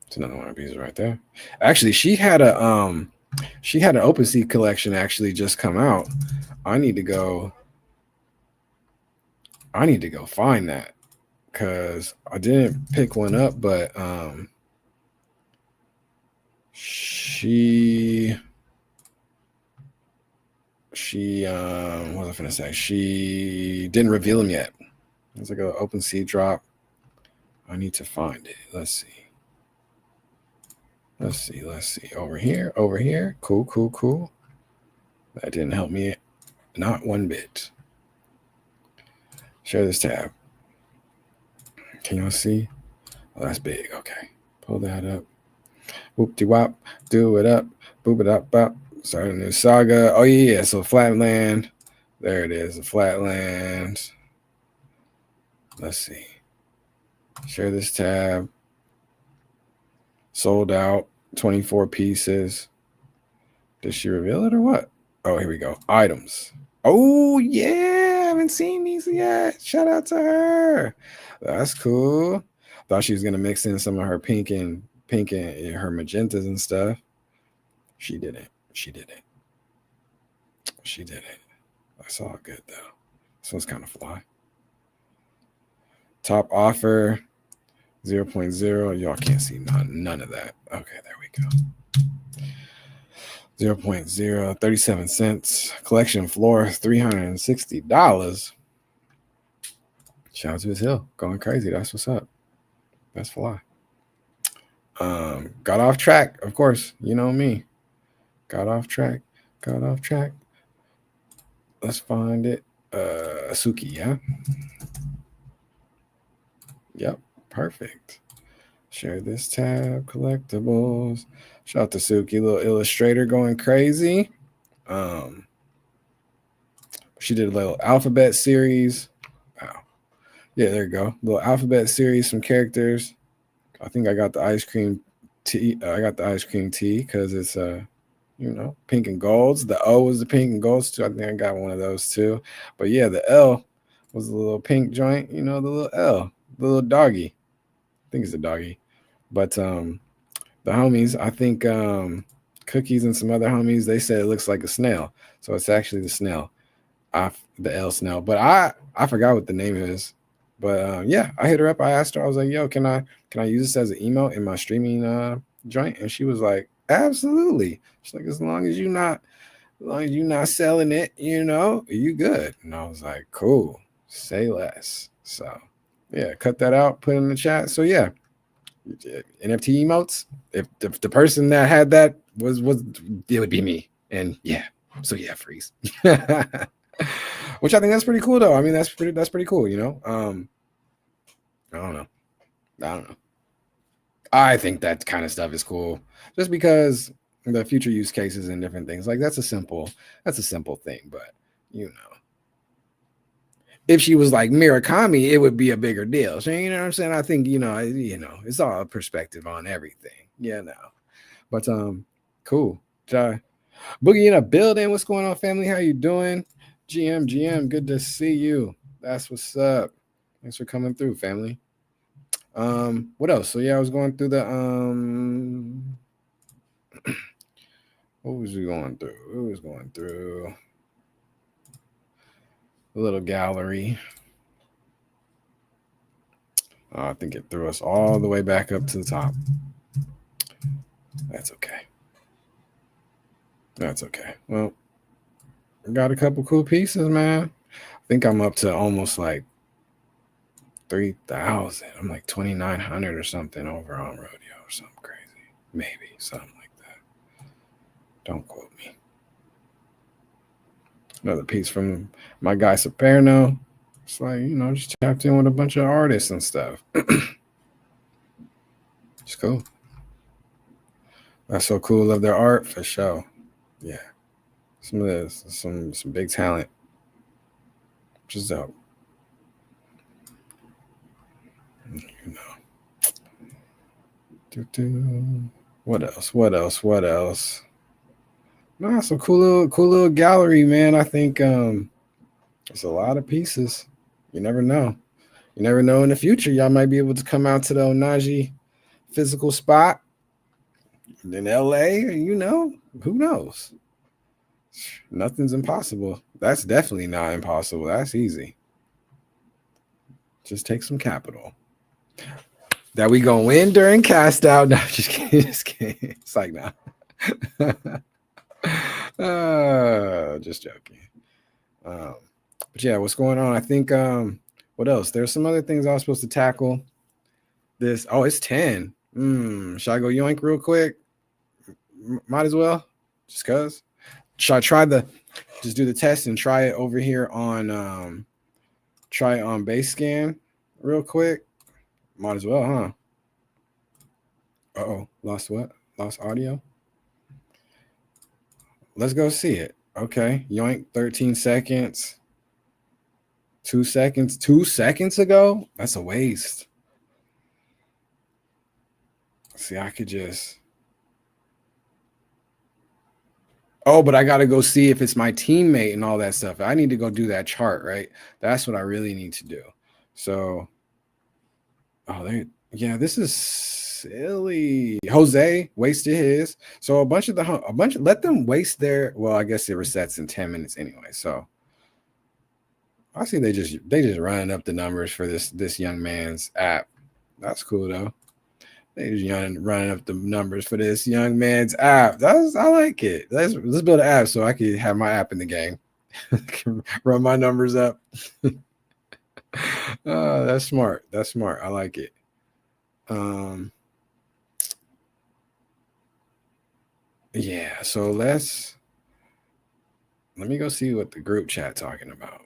It's another one of her pieces right there. Actually, she had an OpenSea collection actually just come out. I need to go find that, because I didn't pick one up, but she what was I gonna say? She didn't reveal them yet. It's like an OpenSea drop. I need to find it. Let's see. Over here. Cool. That didn't help me, not one bit. Share this tab. Can y'all see? Oh, that's big. Okay. Pull that up. Whoop-de-wop. Do it up. Boop it up. Bop. Start a new saga. Oh, yeah. So Flatland. There it is. The Flatland. Let's see. Share this tab. Sold out. 24 pieces. Did she reveal it or what? Oh, here we go. Items. Oh, yeah. I haven't seen these yet. Shout out to her. That's cool. Thought she was going to mix in some of her pink and her magentas and stuff. She didn't. That's all good, though. This one's kind of fly. Top offer, 0.0. Y'all can't see none of that. Okay, there we go. 0.0, 37 cents. Collection floor, $360. Shout out to his hill. Going crazy. That's what's up. That's fly. Got off track, of course. You know me. Got off track. Let's find it. Suki, yeah? Yep, perfect. Share this tab, collectibles. Shout out to Suki, little illustrator going crazy. She did a little alphabet series. Wow. Yeah, there you go. Little alphabet series, some characters. I think I got the ice cream tea. I got the ice cream tea because it's pink and golds. The O was the pink and golds too. I think I got one of those too. But yeah, the L was the little pink joint. The little L, the little doggy. I think it's a doggy. But the homies, I think Cookies and some other homies, they said it looks like a snail. So it's actually the snail. The L snail. But I forgot what the name is. But yeah, I hit her up. I asked her, I was like, yo, can I use this as an emote in my streaming joint? And she was like, absolutely. She's like, as long as you're not selling it, you good. And I was like, cool, say less. So yeah, cut that out, put it in the chat. So yeah, NFT emotes. If the person that had that was it would be me. And yeah, so yeah, freeze. Which I think that's pretty cool though. I mean, that's pretty cool, I don't know. I think that kind of stuff is cool just because the future use cases and different things. Like that's a simple thing, but if she was like Murakami, it would be a bigger deal. So you know what I'm saying? I think, it's all a perspective on everything. But cool. Boogie in a building. What's going on, family? How you doing? GM, good to see you. That's what's up. Thanks for coming through, family. What else? So yeah, I was going through the what was we going through? It was going through a little gallery. I think it threw us all the way back up to the top. That's okay. Well, I got a couple cool pieces, man. I think I'm up to almost like 3,000. I'm like 2,900 or something over on Rodeo or something crazy. Maybe something like that. Don't quote me. Another piece from my guy Saperno. It's like, just tapped in with a bunch of artists and stuff. It's cool. That's so cool. Love their art for sure. Yeah. Some of this, some big talent. Which is dope. What else? Nah, some cool little gallery, man. I think it's a lot of pieces. You never know. You never know in the future. Y'all might be able to come out to the Onaji physical spot in LA. Who knows? Nothing's impossible. That's definitely not impossible. That's easy. Just take some capital. That we gonna win during cast out. No, just kidding. It's like, nah. Just joking. But yeah, what's going on? I think what else? There's some other things I was supposed to tackle. It's 10. Should I go yoink real quick? Might as well. Just cause. Should I just do the test and try it over here on try it on base scan real quick? Might as well, huh? Uh-oh, lost what? Lost audio? Let's go see it. Okay, yoink, 13 seconds. 2 seconds. 2 seconds ago? That's a waste. See, I could just... Oh, but I got to go see if it's my teammate and all that stuff. I need to go do that chart, right? That's what I really need to do. So... this is silly. Jose wasted his. So let them waste their. Well, I guess it resets in 10 minutes anyway. So I see they just running up the numbers for this young man's app. That's cool though. They just running up the numbers for this young man's app. I like it. Let's build an app so I can have my app in the game. Run my numbers up. That's smart. I like it. Yeah, so let me go see what the group chat talking about.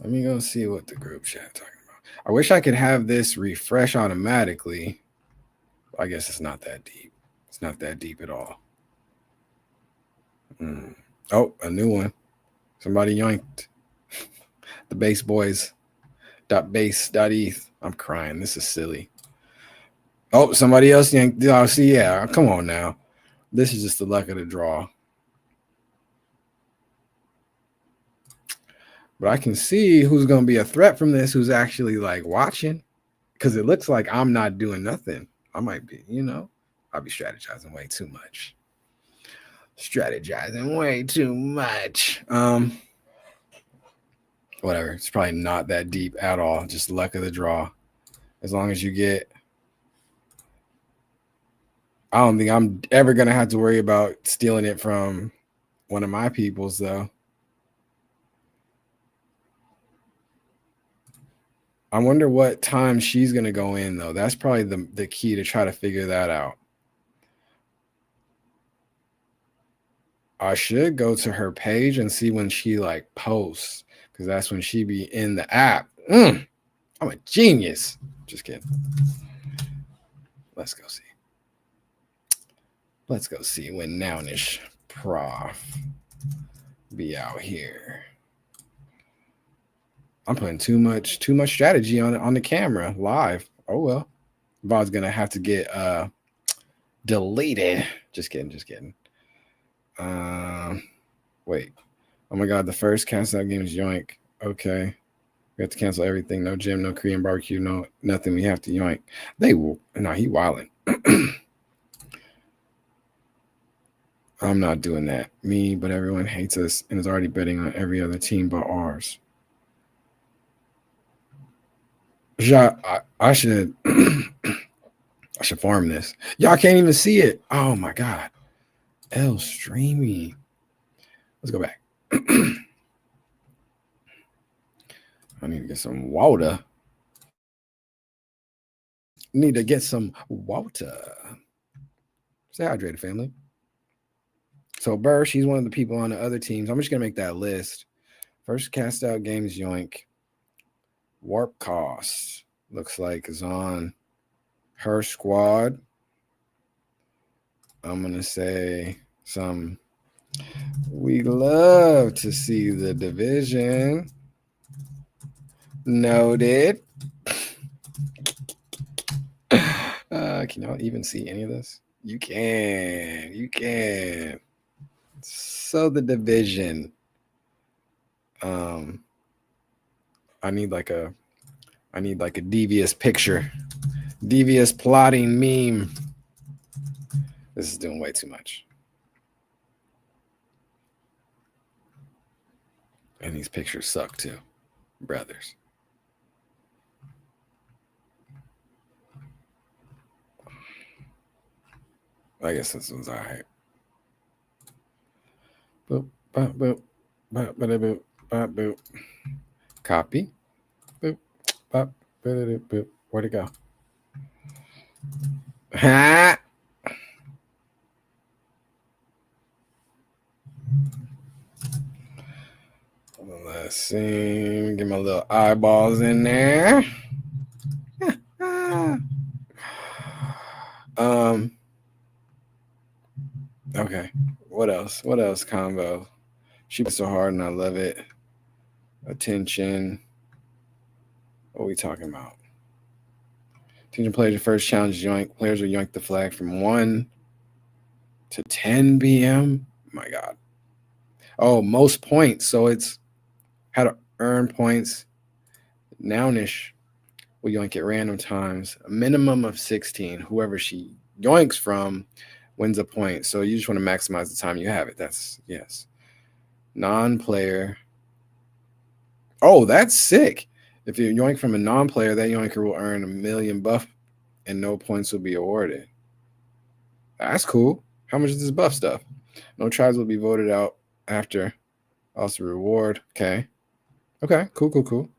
I wish I could have this refresh automatically. I guess it's not that deep. It's not that deep at all. Oh, a new one. Somebody yoinked. The base boys. .base.eth. I'm crying. This is silly. Oh, somebody else yanked. Oh, see, yeah, come on now. This is just the luck of the draw. But I can see who's going to be a threat from this, who's actually like watching, because it looks like I'm not doing nothing. I might be, I'll be strategizing way too much. Whatever. It's probably not that deep at all. Just luck of the draw. As long as you get, I don't think I'm ever going to have to worry about stealing it from one of my peoples, though. I wonder what time she's going to go in, though. That's probably the key to try to figure that out. I should go to her page and see when she like posts, because that's when she be in the app. I'm a genius. Just kidding. Let's go see. Let's go see when Nownish Prof be out here. I'm putting too much strategy on the camera live. Oh well. VOD's gonna have to get deleted. Just kidding. Wait. Oh my god, the first CASTOUT game is yoink. Okay. We have to cancel everything. No gym, no Korean barbecue, no nothing. We have to yoink. They will. No, he wilding. I'm not doing that. Me, but everyone hates us and is already betting on every other team but ours. I should I should farm this. Y'all can't even see it. Oh my god. L streaming. Let's go back. I need to get some water. Need to get some water. Stay hydrated, family. So Burr, she's one of the people on the other teams. I'm just gonna make that list. First CASTOUT games yoink. Warp cost looks like is on her squad. I'm gonna say some. We love to see the division. Noted. Can y'all even see any of this? You can. So the division. I need like a devious picture, devious plotting meme. This is doing way too much. And these pictures suck too, brothers. I guess this one's all right. Boop, bop, boop, bop, bada, boop, bop, boop. Copy. Boop, bop, bada, boop. Where'd it go? Ha! Let's see. Get my little eyeballs in there. Okay. What else? Combo. She was so hard and I love it. Attention. What are we talking about? Attention players, your first challenge yoink. Players will yoink the flag from 1 to 10 p.m. Oh my God. Oh, most points. So it's how to earn points. Nownish will yoink at random times. A minimum of 16. Whoever she yoinks from wins a point. So you just want to maximize the time you have it. That's yes. Non-player. Oh, that's sick. If you yoink from a non-player, that yoinker will earn 1 million buff and no points will be awarded. That's cool. How much is this buff stuff? No tribes will be voted out after. Also reward. Okay. Okay. Cool.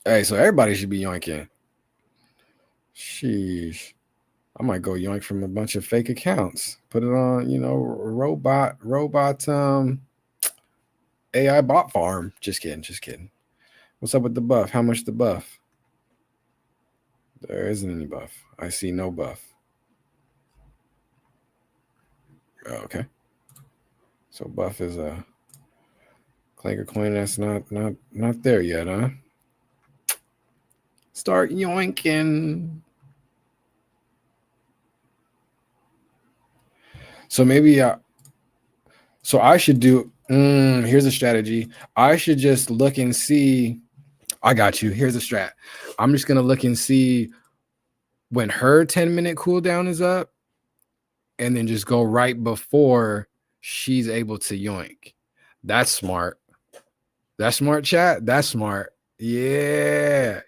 Hey, so everybody should be yoinking. Sheesh. I might go yoink from a bunch of fake accounts. Put it on, robot AI bot farm. Just kidding. What's up with the buff? How much the buff? There isn't any buff. I see no buff. Okay. So buff is a Clanker coin that's not there yet, huh? Start yoinking. So maybe so I should do here's a strategy. I should just look and see. I got you. Here's a strat. I'm just gonna look and see when her 10-minute cooldown is up, and then just go right before she's able to yoink. That's smart. That's smart, chat. That's smart. Yeah.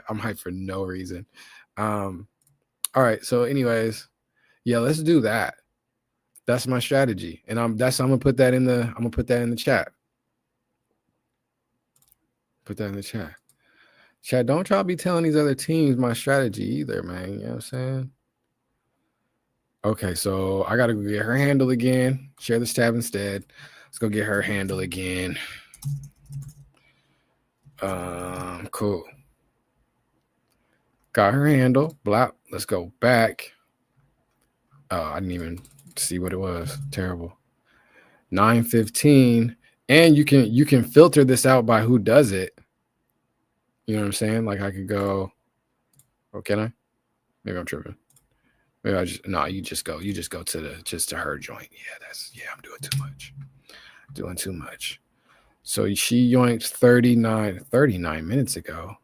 I'm hyped for no reason. All right. So, anyways, yeah, let's do that. That's my strategy, and I'm gonna put that in the chat. Put that in the chat. Chat, don't try to be telling these other teams my strategy either, man. You know what I'm saying? Okay, so I gotta go get her handle again. Share this tab instead. Let's go get her handle again. Cool. Got her handle. Blah. Let's go back. Oh, I didn't even see what it was. Terrible. 9:15. And you can filter this out by who does it. You know what I'm saying? Like I could go. Oh, can I? Maybe I'm tripping. Maybe I just you just go to her joint. I'm doing too much. Doing too much. So she yoinked 39 minutes ago.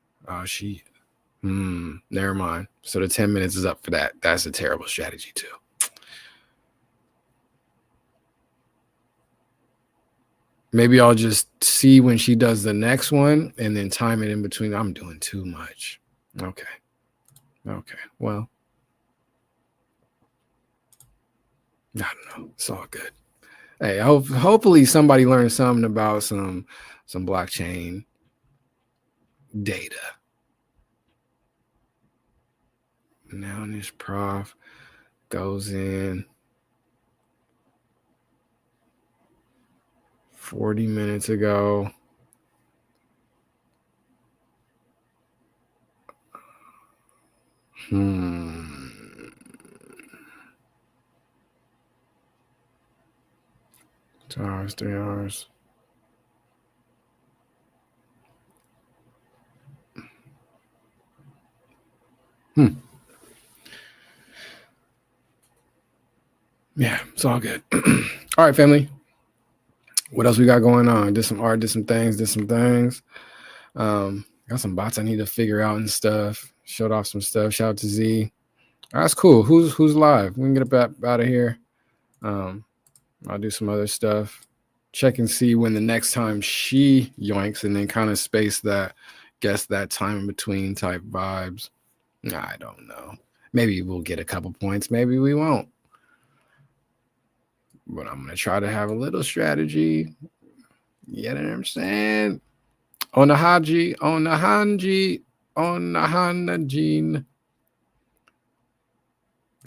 Never mind. So the 10 minutes is up for that. That's a terrible strategy too. Maybe I'll just see when she does the next one and then time it in between. I'm doing too much. Okay. Well, I don't know. It's all good. Hey, hopefully somebody learned something about some blockchain data. Now this prof goes in 40 minutes ago. Two hours, 3 hours. Yeah, it's all good. All right, family. What else we got going on? Did some art, did some things. Got some bots I need to figure out and stuff. Showed off some stuff. Shout out to Z. That's cool. Who's live? We can get up out of here. I'll do some other stuff. Check and see when the next time she yoinks, and then kind of space that, guess that time in between type vibes. I don't know. Maybe we'll get a couple points. Maybe we won't. But I'm gonna try to have a little strategy. You know what I'm saying? On the Haji, on the Hanji, on the Hanajin.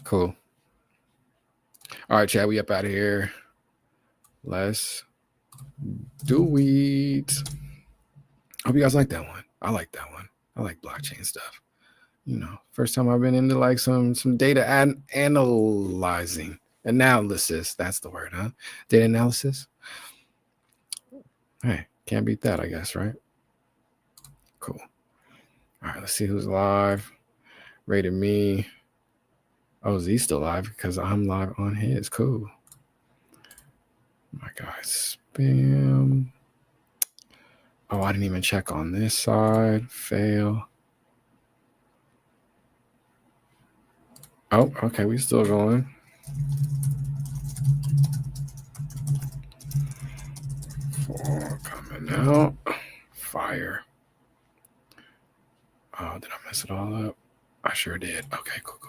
Cool. All right, chat. We up out of here. Let's do it. Hope you guys like that one. I like that one. I like blockchain stuff. You know, first time I've been into like some data analysis. That's the word, huh? Data analysis. Hey, can't beat that, I guess, right? Cool. All right, let's see who's live. Rated me. Oh, Z's still live because I'm live on his. Cool. My God, spam. Oh, I didn't even check on this side. Fail. Oh, okay, we still going. Four coming out. Fire. Oh, did I mess it all up? I sure did. Okay, cool.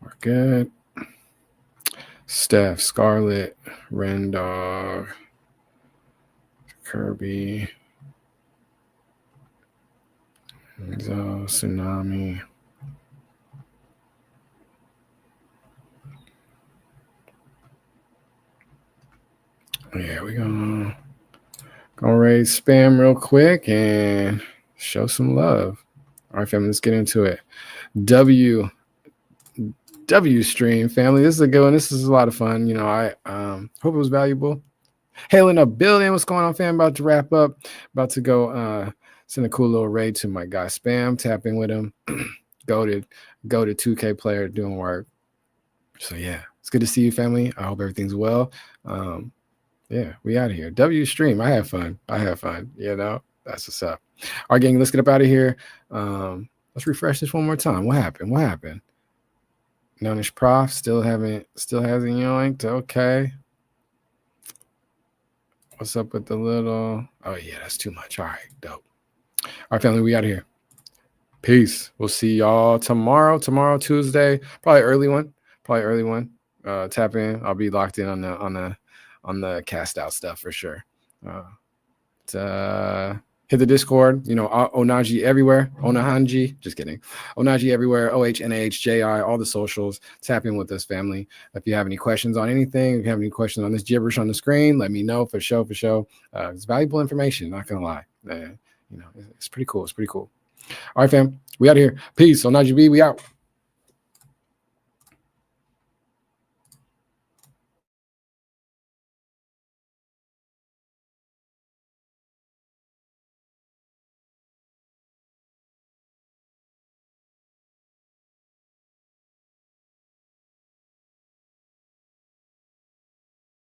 We're good. Steph, Scarlet, Rendog, Kirby, Enzo, Tsunami. Yeah, we're gonna raise spam real quick and show some love. All right, family, let's get into it. W stream, family. This is a good one. This is a lot of fun. You know, I hope it was valuable. Hailing up building. What's going on, fam? About to wrap up. About to go send a cool little raid to my guy Spam. Tap in with him. Go to 2K player doing work. So yeah, it's good to see you, family. I hope everything's well. Yeah, we out of here. W stream. I have fun. You know, that's what's up. All right, gang, let's get up out of here. Let's refresh this one more time. What happened? Nonish Prof still hasn't yoinked. Okay. What's up with the little? Oh yeah, that's too much. All right, dope. All right, family, we out of here. Peace. We'll see y'all tomorrow. Tomorrow, Tuesday, probably early one. Tap in. I'll be locked in on the cast out stuff for sure. Hit the Discord. You know, Onaji everywhere. Onahanji. Just kidding. Onaji everywhere. OHNAHJI. All the socials. Tap in with us, family. If you have any questions on anything, if you have any questions on this gibberish on the screen, let me know for sure. It's valuable information. Not gonna lie. You know, it's pretty cool. All right, fam. We out of here. Peace. Onaji B. We out.